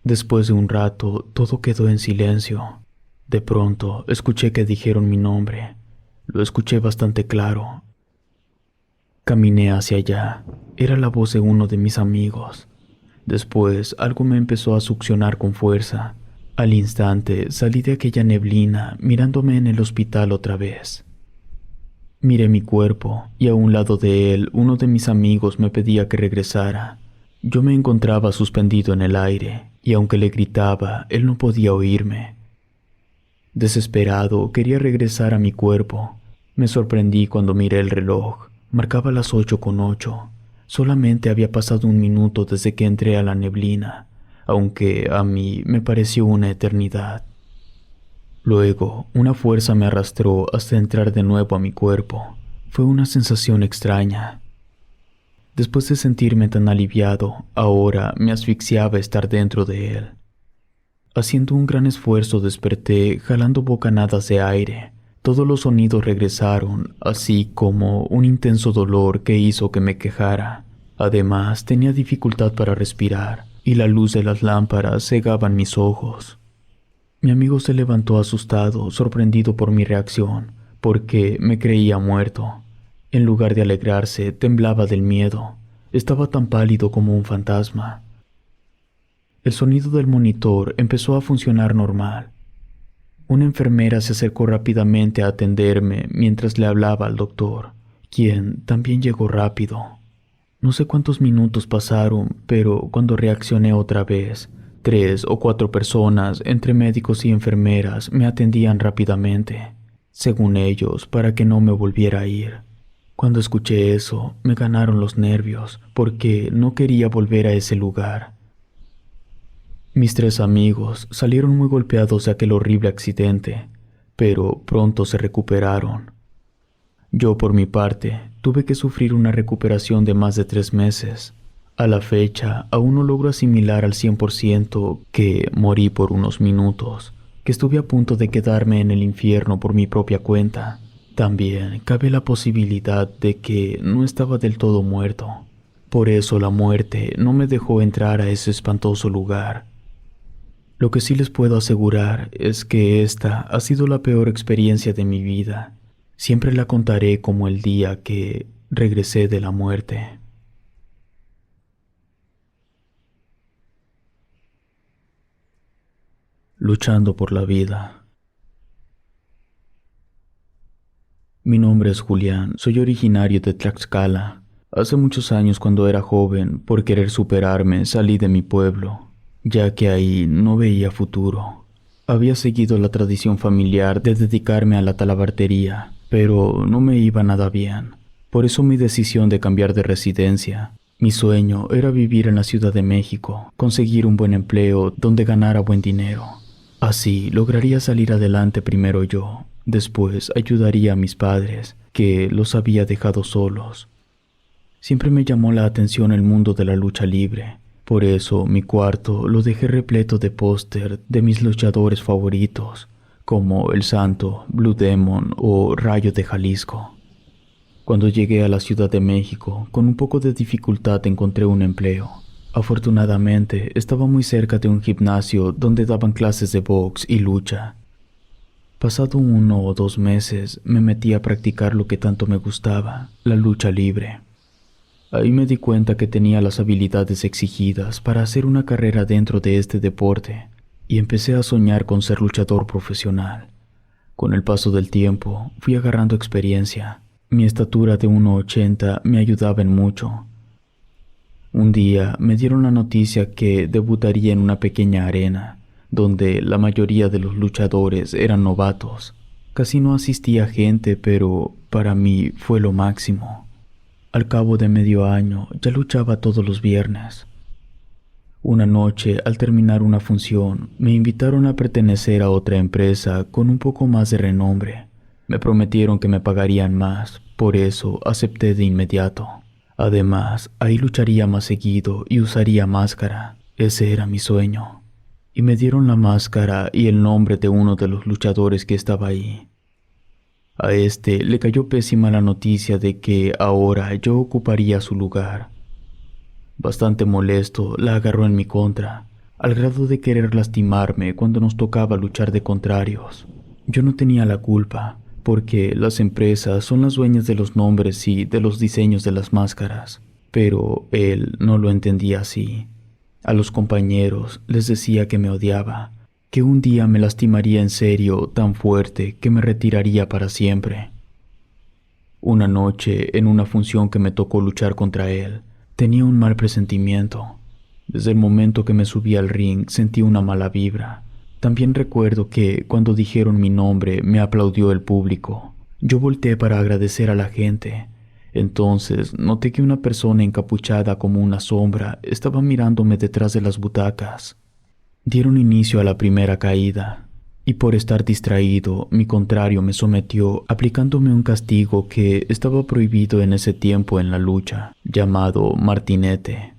Después de un rato, todo quedó en silencio. De pronto, escuché que dijeron mi nombre. Lo escuché bastante claro. Caminé hacia allá. Era la voz de uno de mis amigos. Después, algo me empezó a succionar con fuerza. Al instante, salí de aquella neblina, mirándome en el hospital otra vez. Miré mi cuerpo, y a un lado de él, uno de mis amigos me pedía que regresara. Yo me encontraba suspendido en el aire, y aunque le gritaba, él no podía oírme. Desesperado, quería regresar a mi cuerpo. Me sorprendí cuando miré el reloj. Marcaba las 8:08. Solamente había pasado un minuto desde que entré a la neblina, aunque a mí me pareció una eternidad. Luego, una fuerza me arrastró hasta entrar de nuevo a mi cuerpo. Fue una sensación extraña. Después de sentirme tan aliviado, ahora me asfixiaba estar dentro de él. Haciendo un gran esfuerzo desperté, jalando bocanadas de aire. Todos los sonidos regresaron, así como un intenso dolor que hizo que me quejara. Además, tenía dificultad para respirar, y la luz de las lámparas cegaban mis ojos. Mi amigo se levantó asustado, sorprendido por mi reacción, porque me creía muerto. En lugar de alegrarse, temblaba del miedo. Estaba tan pálido como un fantasma. El sonido del monitor empezó a funcionar normal. Una enfermera se acercó rápidamente a atenderme mientras le hablaba al doctor, quien también llegó rápido. No sé cuántos minutos pasaron, pero cuando reaccioné otra vez, 3 o 4 personas, entre médicos y enfermeras, me atendían rápidamente, según ellos, para que no me volviera a ir. Cuando escuché eso, me ganaron los nervios, porque no quería volver a ese lugar. Mis 3 amigos salieron muy golpeados de aquel horrible accidente, pero pronto se recuperaron. Yo, por mi parte, tuve que sufrir una recuperación de más de 3 meses. A la fecha, aún no logro asimilar al 100% que morí por unos minutos, que estuve a punto de quedarme en el infierno por mi propia cuenta. También cabe la posibilidad de que no estaba del todo muerto. Por eso la muerte no me dejó entrar a ese espantoso lugar. Lo que sí les puedo asegurar es que esta ha sido la peor experiencia de mi vida. Siempre la contaré como el día que regresé de la muerte. Luchando por la vida. Mi nombre es Julián, soy originario de Tlaxcala. Hace muchos años, cuando era joven, por querer superarme, salí de mi pueblo, ya que ahí no veía futuro. Había seguido la tradición familiar de dedicarme a la talabartería, pero no me iba nada bien. Por eso mi decisión de cambiar de residencia. Mi sueño era vivir en la Ciudad de México, conseguir un buen empleo donde ganara buen dinero. Así lograría salir adelante primero yo, después ayudaría a mis padres, que los había dejado solos. Siempre me llamó la atención el mundo de la lucha libre. Por eso mi cuarto lo dejé repleto de póster de mis luchadores favoritos, como El Santo, Blue Demon o Rayo de Jalisco. Cuando llegué a la Ciudad de México, con un poco de dificultad encontré un empleo. Afortunadamente, estaba muy cerca de un gimnasio donde daban clases de box y lucha. Pasado 1 o 2 meses, me metí a practicar lo que tanto me gustaba, la lucha libre. Ahí me di cuenta que tenía las habilidades exigidas para hacer una carrera dentro de este deporte y empecé a soñar con ser luchador profesional. Con el paso del tiempo, fui agarrando experiencia. Mi estatura de 1,80 me ayudaba en mucho. Un día me dieron la noticia que debutaría en una pequeña arena, donde la mayoría de los luchadores eran novatos. Casi no asistía gente, pero para mí fue lo máximo. Al cabo de medio año ya luchaba todos los viernes. Una noche, al terminar una función, me invitaron a pertenecer a otra empresa con un poco más de renombre. Me prometieron que me pagarían más, por eso acepté de inmediato. Además, ahí lucharía más seguido y usaría máscara. Ese era mi sueño. Y me dieron la máscara y el nombre de uno de los luchadores que estaba ahí. A este le cayó pésima la noticia de que ahora yo ocuparía su lugar. Bastante molesto, la agarró en mi contra, al grado de querer lastimarme cuando nos tocaba luchar de contrarios. Yo no tenía la culpa, porque las empresas son las dueñas de los nombres y de los diseños de las máscaras, pero él no lo entendía así. A los compañeros les decía que me odiaba, que un día me lastimaría en serio tan fuerte que me retiraría para siempre. Una noche, en una función que me tocó luchar contra él, tenía un mal presentimiento. Desde el momento que me subí al ring sentí una mala vibra. También recuerdo que cuando dijeron mi nombre me aplaudió el público. Yo volteé para agradecer a la gente. Entonces noté que una persona encapuchada como una sombra estaba mirándome detrás de las butacas. Dieron inicio a la primera caída, y por estar distraído, mi contrario me sometió aplicándome un castigo que estaba prohibido en ese tiempo en la lucha, llamado martinete,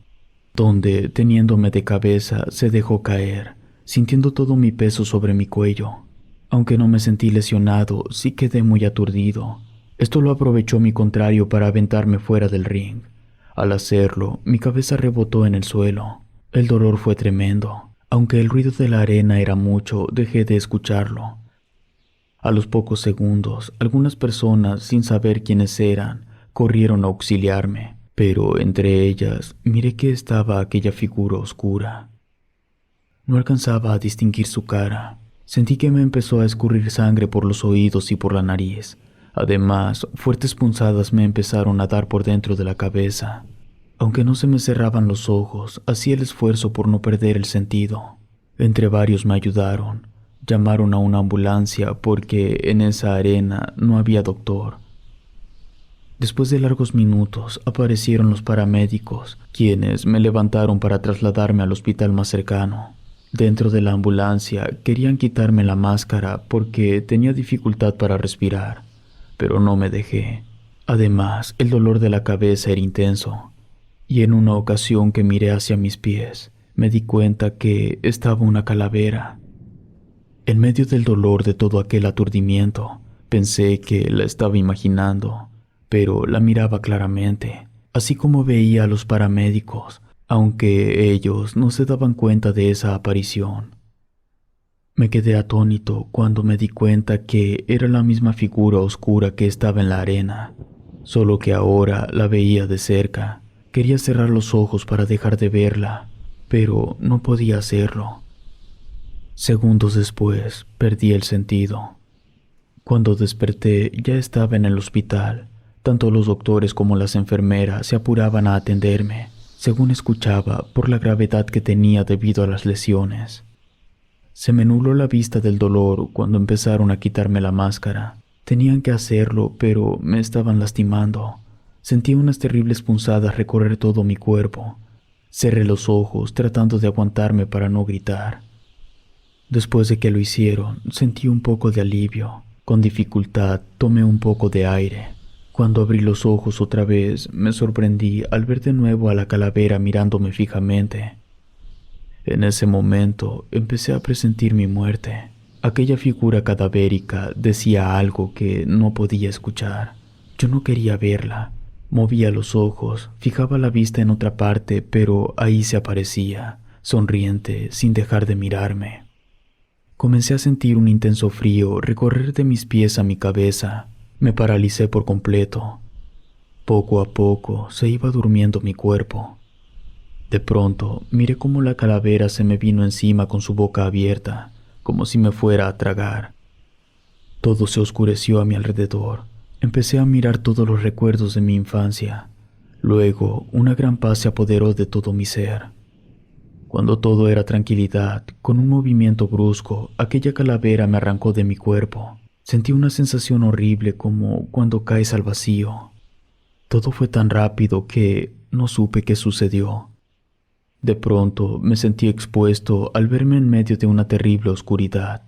donde, teniéndome de cabeza, se dejó caer, sintiendo todo mi peso sobre mi cuello. Aunque no me sentí lesionado, sí quedé muy aturdido. Esto lo aprovechó mi contrario para aventarme fuera del ring. Al hacerlo, mi cabeza rebotó en el suelo. El dolor fue tremendo. Aunque el ruido de la arena era mucho, dejé de escucharlo. A los pocos segundos, algunas personas, sin saber quiénes eran, corrieron a auxiliarme, pero entre ellas miré que estaba aquella figura oscura. No alcanzaba a distinguir su cara. Sentí que me empezó a escurrir sangre por los oídos y por la nariz. Además, fuertes punzadas me empezaron a dar por dentro de la cabeza. Aunque no se me cerraban los ojos, hacía el esfuerzo por no perder el sentido. Entre varios me ayudaron. Llamaron a una ambulancia porque en esa arena no había doctor. Después de largos minutos aparecieron los paramédicos, quienes me levantaron para trasladarme al hospital más cercano. Dentro de la ambulancia querían quitarme la máscara porque tenía dificultad para respirar, pero no me dejé. Además, el dolor de la cabeza era intenso. Y en una ocasión que miré hacia mis pies, me di cuenta que estaba una calavera. En medio del dolor de todo aquel aturdimiento, pensé que la estaba imaginando, pero la miraba claramente, así como veía a los paramédicos, aunque ellos no se daban cuenta de esa aparición. Me quedé atónito cuando me di cuenta que era la misma figura oscura que estaba en la arena, solo que ahora la veía de cerca. Quería cerrar los ojos para dejar de verla, pero no podía hacerlo. Segundos después, perdí el sentido. Cuando desperté, ya estaba en el hospital. Tanto los doctores como las enfermeras se apuraban a atenderme, según escuchaba, por la gravedad que tenía debido a las lesiones. Se me nubló la vista del dolor cuando empezaron a quitarme la máscara. Tenían que hacerlo, pero me estaban lastimando. Sentí unas terribles punzadas recorrer todo mi cuerpo. Cerré los ojos tratando de aguantarme para no gritar. Después de que lo hicieron, sentí un poco de alivio. Con dificultad tomé un poco de aire. Cuando abrí los ojos otra vez, me sorprendí al ver de nuevo a la calavera mirándome fijamente. En ese momento empecé a presentir mi muerte. Aquella figura cadavérica decía algo que no podía escuchar. Yo no quería verla. Movía los ojos, fijaba la vista en otra parte, pero ahí se aparecía, sonriente, sin dejar de mirarme. Comencé a sentir un intenso frío recorrer de mis pies a mi cabeza. Me paralicé por completo. Poco a poco se iba durmiendo mi cuerpo. De pronto miré cómo la calavera se me vino encima con su boca abierta, como si me fuera a tragar. Todo se oscureció a mi alrededor. Empecé a mirar todos los recuerdos de mi infancia. Luego, una gran paz se apoderó de todo mi ser. Cuando todo era tranquilidad, con un movimiento brusco, aquella calavera me arrancó de mi cuerpo. Sentí una sensación horrible como cuando caes al vacío. Todo fue tan rápido que no supe qué sucedió. De pronto me sentí expuesto al verme en medio de una terrible oscuridad.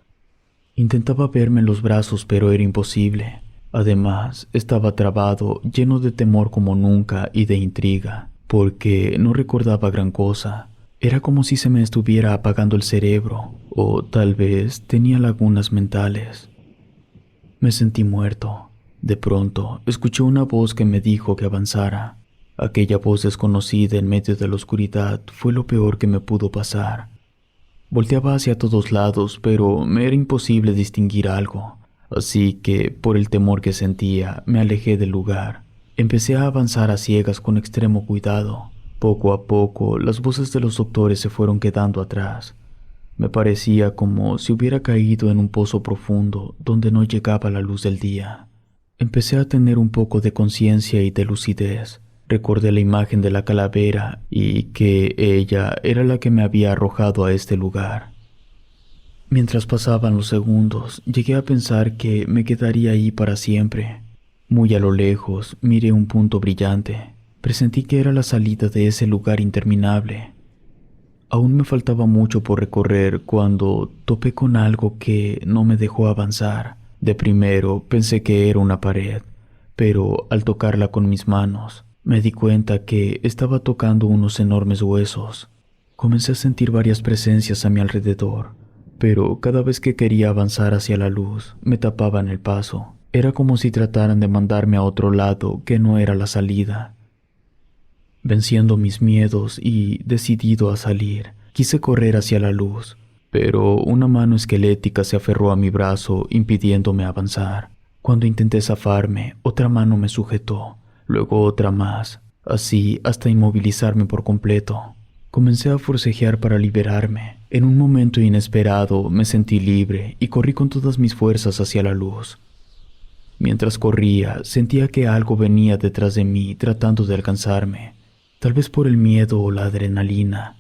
Intentaba verme en los brazos, pero era imposible. Además, estaba trabado, lleno de temor como nunca y de intriga, porque no recordaba gran cosa. Era como si se me estuviera apagando el cerebro, o tal vez tenía lagunas mentales. Me sentí muerto. De pronto, escuché una voz que me dijo que avanzara. Aquella voz desconocida en medio de la oscuridad fue lo peor que me pudo pasar. Volteaba hacia todos lados, pero me era imposible distinguir algo. Así que, por el temor que sentía, me alejé del lugar. Empecé a avanzar a ciegas con extremo cuidado. Poco a poco, las voces de los doctores se fueron quedando atrás. Me parecía como si hubiera caído en un pozo profundo donde no llegaba la luz del día. Empecé a tener un poco de conciencia y de lucidez. Recordé la imagen de la calavera y que ella era la que me había arrojado a este lugar. Mientras pasaban los segundos, llegué a pensar que me quedaría ahí para siempre. Muy a lo lejos, miré un punto brillante. Presentí que era la salida de ese lugar interminable. Aún me faltaba mucho por recorrer cuando topé con algo que no me dejó avanzar. De primero pensé que era una pared, pero al tocarla con mis manos, me di cuenta que estaba tocando unos enormes huesos. Comencé a sentir varias presencias a mi alrededor, pero cada vez que quería avanzar hacia la luz, me tapaban el paso. Era como si trataran de mandarme a otro lado que no era la salida. Venciendo mis miedos y decidido a salir, quise correr hacia la luz, pero una mano esquelética se aferró a mi brazo impidiéndome avanzar. Cuando intenté zafarme, otra mano me sujetó, luego otra más, así hasta inmovilizarme por completo. Comencé a forcejear para liberarme. En un momento inesperado me sentí libre y corrí con todas mis fuerzas hacia la luz. Mientras corría, sentía que algo venía detrás de mí tratando de alcanzarme, tal vez por el miedo o la adrenalina.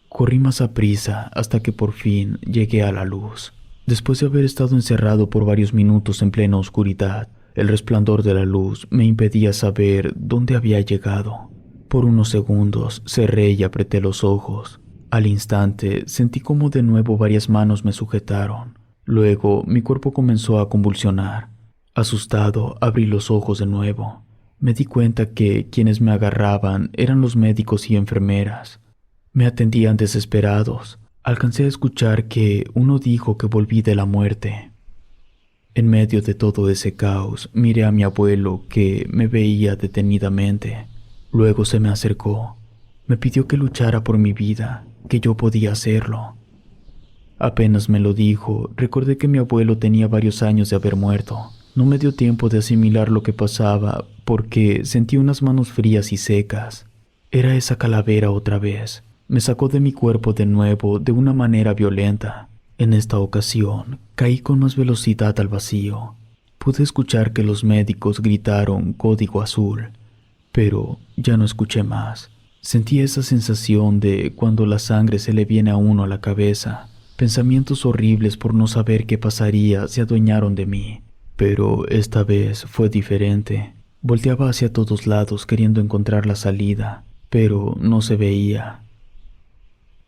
Corrí más aprisa hasta que por fin llegué a la luz. Después de haber estado encerrado por varios minutos en plena oscuridad, el resplandor de la luz me impedía saber dónde había llegado. Por unos segundos cerré y apreté los ojos. Al instante sentí como de nuevo varias manos me sujetaron. Luego mi cuerpo comenzó a convulsionar. Asustado, abrí los ojos de nuevo. Me di cuenta que quienes me agarraban eran los médicos y enfermeras. Me atendían desesperados. Alcancé a escuchar que uno dijo que volví de la muerte. En medio de todo ese caos, miré a mi abuelo que me veía detenidamente. Luego se me acercó. Me pidió que luchara por mi vida, que yo podía hacerlo. Apenas me lo dijo, recordé que mi abuelo tenía varios años de haber muerto. No me dio tiempo de asimilar lo que pasaba porque sentí unas manos frías y secas. Era esa calavera otra vez. Me sacó de mi cuerpo de nuevo de una manera violenta. En esta ocasión, caí con más velocidad al vacío. Pude escuchar que los médicos gritaron código azul, pero ya no escuché más. Sentí esa sensación de cuando la sangre se le viene a uno a la cabeza. Pensamientos horribles por no saber qué pasaría se adueñaron de mí. Pero esta vez fue diferente. Volteaba hacia todos lados queriendo encontrar la salida, pero no se veía.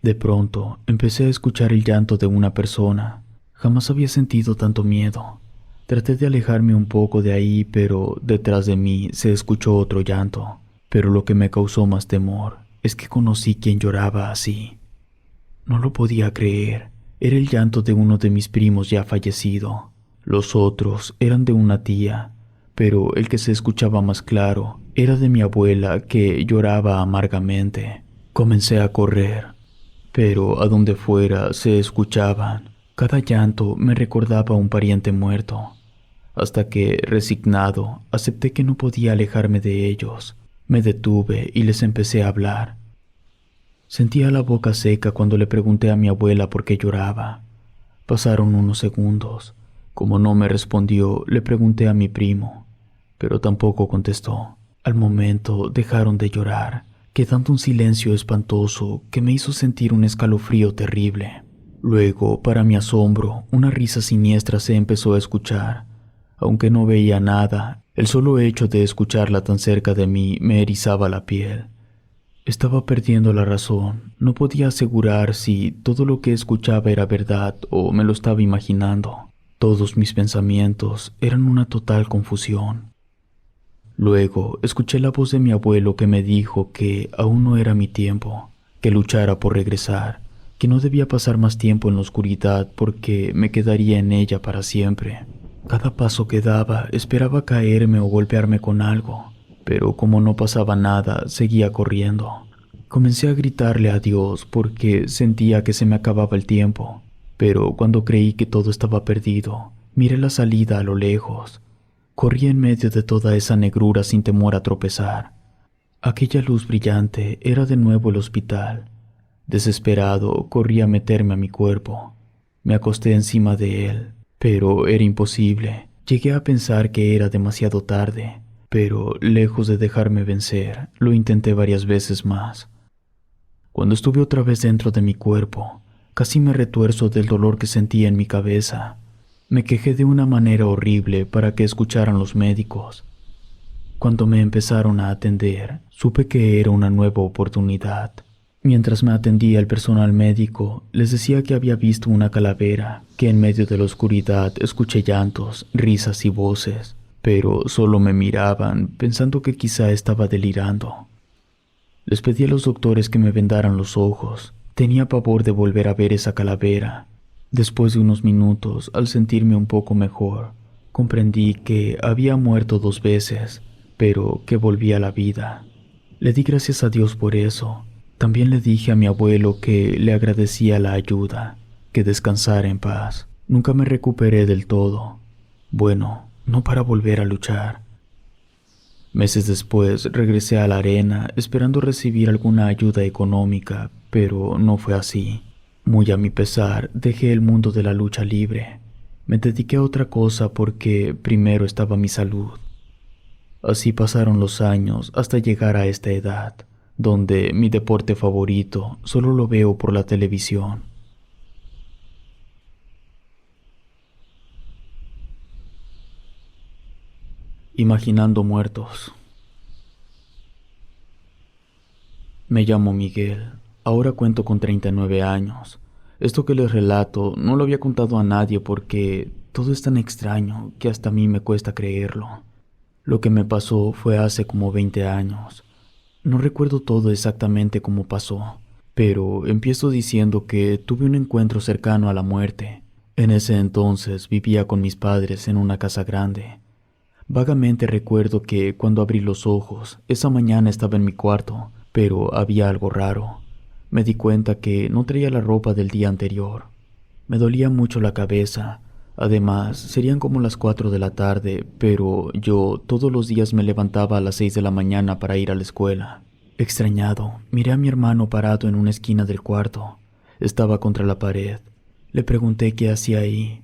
De pronto, empecé a escuchar el llanto de una persona. Jamás había sentido tanto miedo. Traté de alejarme un poco de ahí, pero detrás de mí se escuchó otro llanto. Pero lo que me causó más temor es que conocí quien lloraba así. No lo podía creer. Era el llanto de uno de mis primos ya fallecido. Los otros eran de una tía, pero el que se escuchaba más claro era de mi abuela, que lloraba amargamente. Comencé a correr, pero a donde fuera se escuchaban. Cada llanto me recordaba a un pariente muerto, hasta que, resignado, acepté que no podía alejarme de ellos. Me detuve y les empecé a hablar. Sentía la boca seca cuando le pregunté a mi abuela por qué lloraba. Pasaron unos segundos. Como no me respondió, le pregunté a mi primo, pero tampoco contestó. Al momento dejaron de llorar, quedando un silencio espantoso que me hizo sentir un escalofrío terrible. Luego, para mi asombro, una risa siniestra se empezó a escuchar. Aunque no veía nada, el solo hecho de escucharla tan cerca de mí me erizaba la piel. Estaba perdiendo la razón. No podía asegurar si todo lo que escuchaba era verdad o me lo estaba imaginando. Todos mis pensamientos eran una total confusión. Luego escuché la voz de mi abuelo que me dijo que aún no era mi tiempo, que luchara por regresar, que no debía pasar más tiempo en la oscuridad porque me quedaría en ella para siempre. Cada paso que daba esperaba caerme o golpearme con algo, pero como no pasaba nada, seguía corriendo. Comencé a gritarle a Dios porque sentía que se me acababa el tiempo, pero cuando creí que todo estaba perdido, miré la salida a lo lejos. Corrí en medio de toda esa negrura sin temor a tropezar. Aquella luz brillante era de nuevo el hospital. Desesperado, corrí a meterme a mi cuerpo. Me acosté encima de él, pero era imposible. Llegué a pensar que era demasiado tarde, pero lejos de dejarme vencer, lo intenté varias veces más. Cuando estuve otra vez dentro de mi cuerpo, casi me retuerzo del dolor que sentía en mi cabeza. Me quejé de una manera horrible para que escucharan los médicos. Cuando me empezaron a atender, supe que era una nueva oportunidad. Mientras me atendía el personal médico, les decía que había visto una calavera, que en medio de la oscuridad escuché llantos, risas y voces, pero solo me miraban, pensando que quizá estaba delirando. Les pedí a los doctores que me vendaran los ojos. Tenía pavor de volver a ver esa calavera. Después de unos minutos, al sentirme un poco mejor, comprendí que había muerto 2 veces, pero que volvía a la vida. Le di gracias a Dios por eso. También le dije a mi abuelo que le agradecía la ayuda, que descansara en paz. Nunca me recuperé del todo. Bueno, no para volver a luchar. Meses después regresé a la arena esperando recibir alguna ayuda económica, pero no fue así. Muy a mi pesar, dejé el mundo de la lucha libre. Me dediqué a otra cosa porque primero estaba mi salud. Así pasaron los años hasta llegar a esta edad, donde mi deporte favorito solo lo veo por la televisión. Imaginando muertos. Me llamo Miguel. Ahora cuento con 39 años. Esto que les relato no lo había contado a nadie porque todo es tan extraño que hasta a mí me cuesta creerlo. Lo que me pasó fue hace como 20 años. No recuerdo todo exactamente cómo pasó, pero empiezo diciendo que tuve un encuentro cercano a la muerte. En ese entonces vivía con mis padres en una casa grande. Vagamente recuerdo que cuando abrí los ojos, esa mañana estaba en mi cuarto, pero había algo raro. Me di cuenta que no traía la ropa del día anterior. Me dolía mucho la cabeza. Además, serían como las 4 de la tarde, pero yo todos los días me levantaba a las 6 de la mañana para ir a la escuela. Extrañado, miré a mi hermano parado en una esquina del cuarto. Estaba contra la pared. Le pregunté qué hacía ahí.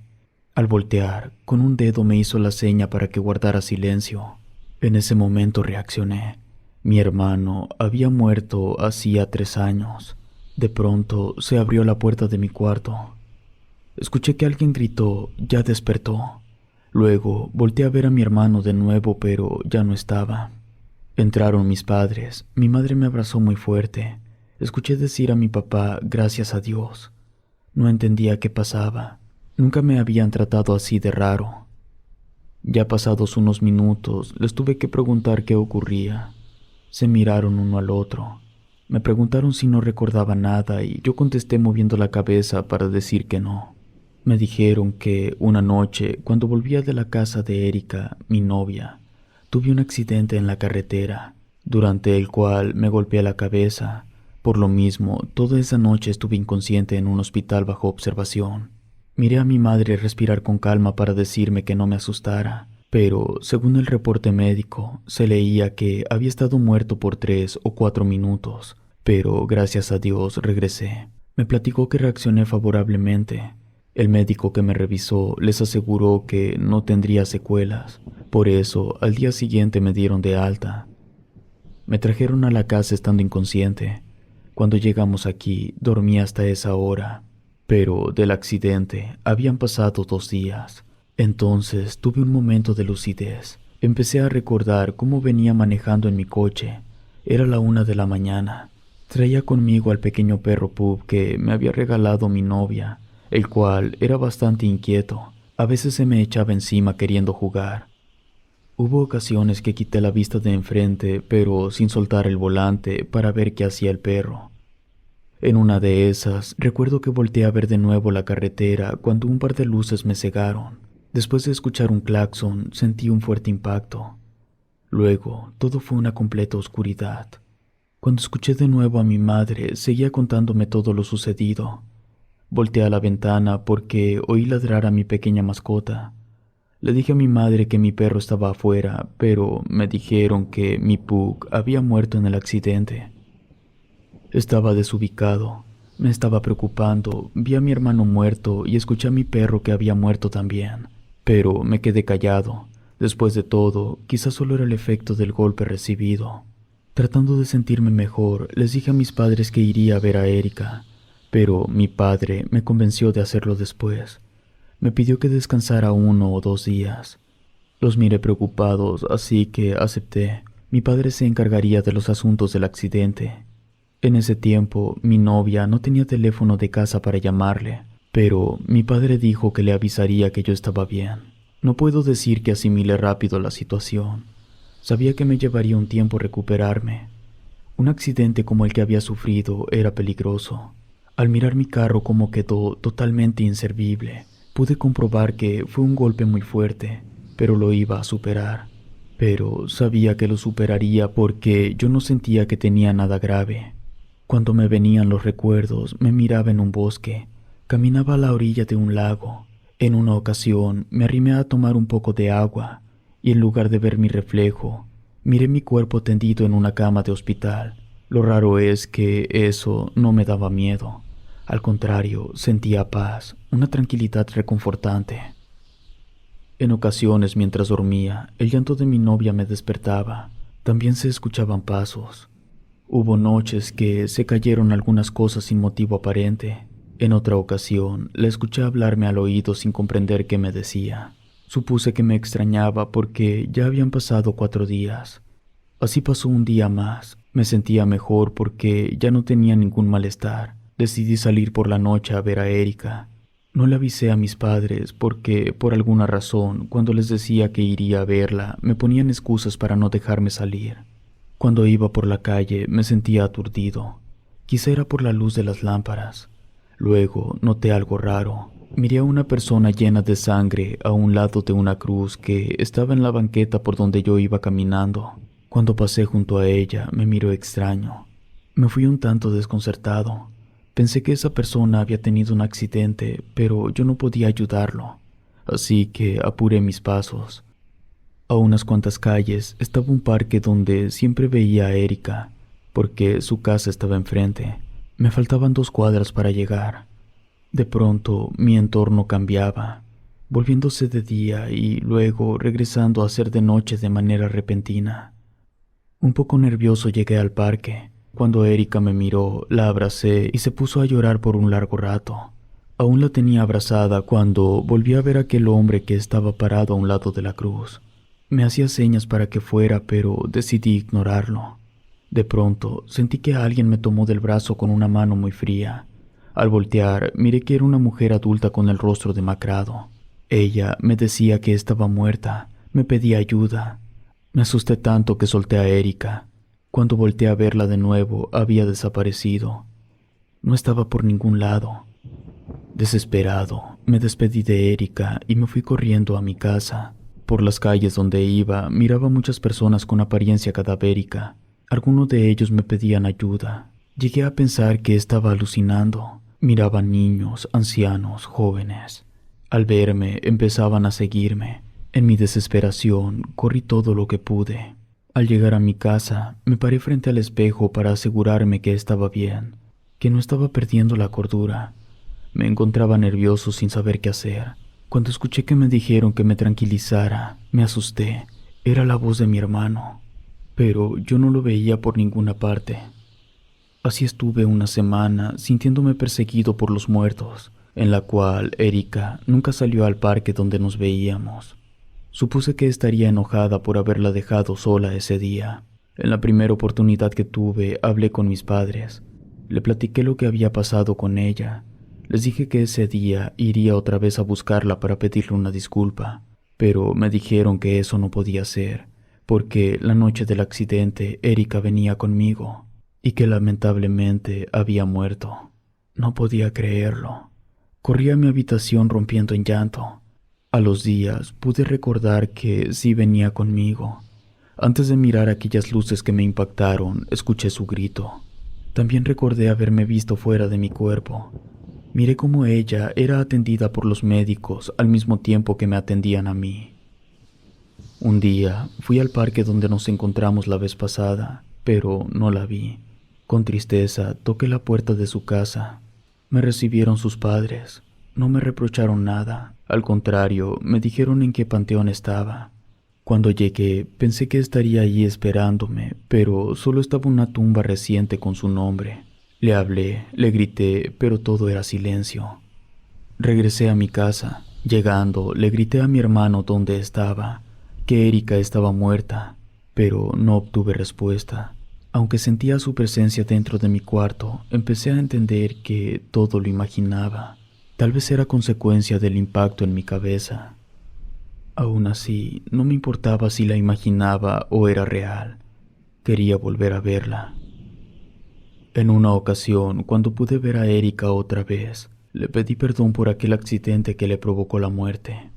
Al voltear, con un dedo me hizo la seña para que guardara silencio. En ese momento reaccioné. Mi hermano había muerto hacía 3 años. De pronto se abrió la puerta de mi cuarto. Escuché que alguien gritó, "Ya despertó". Luego volteé a ver a mi hermano de nuevo, pero ya no estaba. Entraron mis padres. Mi madre me abrazó muy fuerte. Escuché decir a mi papá, "Gracias a Dios". No entendía qué pasaba. Nunca me habían tratado así de raro. Ya pasados unos minutos, les tuve que preguntar qué ocurría. Se miraron uno al otro. Me preguntaron si no recordaba nada y yo contesté moviendo la cabeza para decir que no. Me dijeron que una noche, cuando volvía de la casa de Erika, mi novia, tuve un accidente en la carretera, durante el cual me golpeé la cabeza. Por lo mismo, toda esa noche estuve inconsciente en un hospital bajo observación. Miré a mi madre respirar con calma para decirme que no me asustara, pero según el reporte médico, se leía que había estado muerto por 3 o 4 minutos, pero gracias a Dios regresé. Me platicó que reaccioné favorablemente. El médico que me revisó les aseguró que no tendría secuelas, por eso al día siguiente me dieron de alta. Me trajeron a la casa estando inconsciente. Cuando llegamos aquí, dormí hasta esa hora, pero del accidente habían pasado 2 días. Entonces tuve un momento de lucidez. Empecé a recordar cómo venía manejando en mi coche. Era la 1 de la mañana. Traía conmigo al pequeño perro Pup que me había regalado mi novia, el cual era bastante inquieto. A veces se me echaba encima queriendo jugar. Hubo ocasiones que quité la vista de enfrente, pero sin soltar el volante para ver qué hacía el perro. En una de esas, recuerdo que volteé a ver de nuevo la carretera cuando un par de luces me cegaron. Después de escuchar un claxon, sentí un fuerte impacto. Luego, todo fue una completa oscuridad. Cuando escuché de nuevo a mi madre, seguía contándome todo lo sucedido. Volteé a la ventana porque oí ladrar a mi pequeña mascota. Le dije a mi madre que mi perro estaba afuera, pero me dijeron que mi Pug había muerto en el accidente. Estaba desubicado, me estaba preocupando, vi a mi hermano muerto y escuché a mi perro que había muerto también, pero me quedé callado. Después de todo, quizás solo era el efecto del golpe recibido. Tratando de sentirme mejor, les dije a mis padres que iría a ver a Erika, pero mi padre me convenció de hacerlo después. Me pidió que descansara 1 o 2 días. Los miré preocupados, así que acepté. Mi padre se encargaría de los asuntos del accidente. En ese tiempo, mi novia no tenía teléfono de casa para llamarle, pero mi padre dijo que le avisaría que yo estaba bien. No puedo decir que asimilé rápido la situación. Sabía que me llevaría un tiempo recuperarme. Un accidente como el que había sufrido era peligroso. Al mirar mi carro como quedó totalmente inservible, pude comprobar que fue un golpe muy fuerte, pero lo iba a superar. Pero sabía que lo superaría porque yo no sentía que tenía nada grave. Cuando me venían los recuerdos, me miraba en un bosque, caminaba a la orilla de un lago. En una ocasión me arrimé a tomar un poco de agua y en lugar de ver mi reflejo, miré mi cuerpo tendido en una cama de hospital. Lo raro es que eso no me daba miedo. Al contrario, sentía paz, una tranquilidad reconfortante. En ocasiones, mientras dormía, el llanto de mi novia me despertaba. También se escuchaban pasos. Hubo noches que se cayeron algunas cosas sin motivo aparente. En otra ocasión, la escuché hablarme al oído sin comprender qué me decía. Supuse que me extrañaba porque ya habían pasado 4 días. Así pasó un día más. Me sentía mejor porque ya no tenía ningún malestar. Decidí salir por la noche a ver a Erika. No le avisé a mis padres porque, por alguna razón, cuando les decía que iría a verla, me ponían excusas para no dejarme salir. Cuando iba por la calle me sentía aturdido. Quizá era por la luz de las lámparas. Luego noté algo raro. Miré a una persona llena de sangre a un lado de una cruz que estaba en la banqueta por donde yo iba caminando. Cuando pasé junto a ella me miró extraño. Me fui un tanto desconcertado. Pensé que esa persona había tenido un accidente, pero yo no podía ayudarlo, así que apuré mis pasos. A unas cuantas calles estaba un parque donde siempre veía a Erika, porque su casa estaba enfrente. Me faltaban 2 cuadras para llegar. De pronto mi entorno cambiaba, volviéndose de día y luego regresando a ser de noche de manera repentina. Un poco nervioso llegué al parque. Cuando Erika me miró, la abracé y se puso a llorar por un largo rato. Aún la tenía abrazada cuando volví a ver a aquel hombre que estaba parado a un lado de la cruz. Me hacía señas para que fuera, pero decidí ignorarlo. De pronto, sentí que alguien me tomó del brazo con una mano muy fría. Al voltear, miré que era una mujer adulta con el rostro demacrado. Ella me decía que estaba muerta, me pedía ayuda. Me asusté tanto que solté a Erika. Cuando volteé a verla de nuevo, había desaparecido. No estaba por ningún lado. Desesperado, me despedí de Erika y me fui corriendo a mi casa. Por las calles donde iba, miraba a muchas personas con apariencia cadavérica. Algunos de ellos me pedían ayuda. Llegué a pensar que estaba alucinando. Miraba niños, ancianos, jóvenes. Al verme, empezaban a seguirme. En mi desesperación, corrí todo lo que pude. Al llegar a mi casa, me paré frente al espejo para asegurarme que estaba bien, que no estaba perdiendo la cordura. Me encontraba nervioso sin saber qué hacer. Cuando escuché que me dijeron que me tranquilizara, me asusté. Era la voz de mi hermano, pero yo no lo veía por ninguna parte. Así estuve una semana sintiéndome perseguido por los muertos, en la cual Erika nunca salió al parque donde nos veíamos. Supuse que estaría enojada por haberla dejado sola ese día. En la primera oportunidad que tuve, hablé con mis padres. Le platiqué lo que había pasado con ella. Les dije que ese día iría otra vez a buscarla para pedirle una disculpa, pero me dijeron que eso no podía ser, porque la noche del accidente Erika venía conmigo y que lamentablemente había muerto. No podía creerlo. Corrí a mi habitación rompiendo en llanto. A los días pude recordar que sí venía conmigo. Antes de mirar aquellas luces que me impactaron, escuché su grito. También recordé haberme visto fuera de mi cuerpo. Miré cómo ella era atendida por los médicos al mismo tiempo que me atendían a mí. Un día fui al parque donde nos encontramos la vez pasada, pero no la vi. Con tristeza toqué la puerta de su casa. Me recibieron sus padres. No me reprocharon nada. Al contrario, me dijeron en qué panteón estaba. Cuando llegué, pensé que estaría allí esperándome, pero solo estaba una tumba reciente con su nombre. Le hablé, le grité, pero todo era silencio. Regresé a mi casa. Llegando, le grité a mi hermano dónde estaba, que Erika estaba muerta, pero no obtuve respuesta. Aunque sentía su presencia dentro de mi cuarto, empecé a entender que todo lo imaginaba. Tal vez era consecuencia del impacto en mi cabeza. Aún así, no me importaba si la imaginaba o era real. Quería volver a verla. En una ocasión, cuando pude ver a Erika otra vez, le pedí perdón por aquel accidente que le provocó la muerte.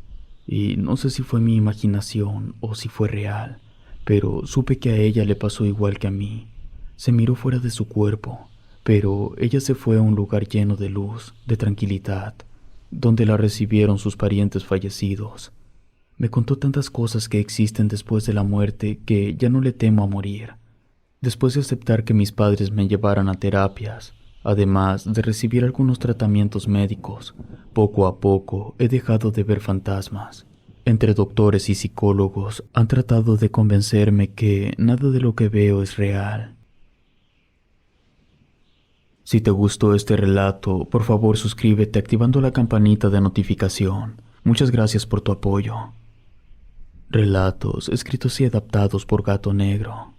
Y no sé si fue mi imaginación o si fue real, pero supe que a ella le pasó igual que a mí. Se miró fuera de su cuerpo, pero ella se fue a un lugar lleno de luz, de tranquilidad, donde la recibieron sus parientes fallecidos. Me contó tantas cosas que existen después de la muerte que ya no le temo a morir. Después de aceptar que mis padres me llevaran a terapias, además de recibir algunos tratamientos médicos, poco a poco he dejado de ver fantasmas. Entre doctores y psicólogos han tratado de convencerme que nada de lo que veo es real. Si te gustó este relato, por favor suscríbete activando la campanita de notificación. Muchas gracias por tu apoyo. Relatos escritos y adaptados por Gato Negro.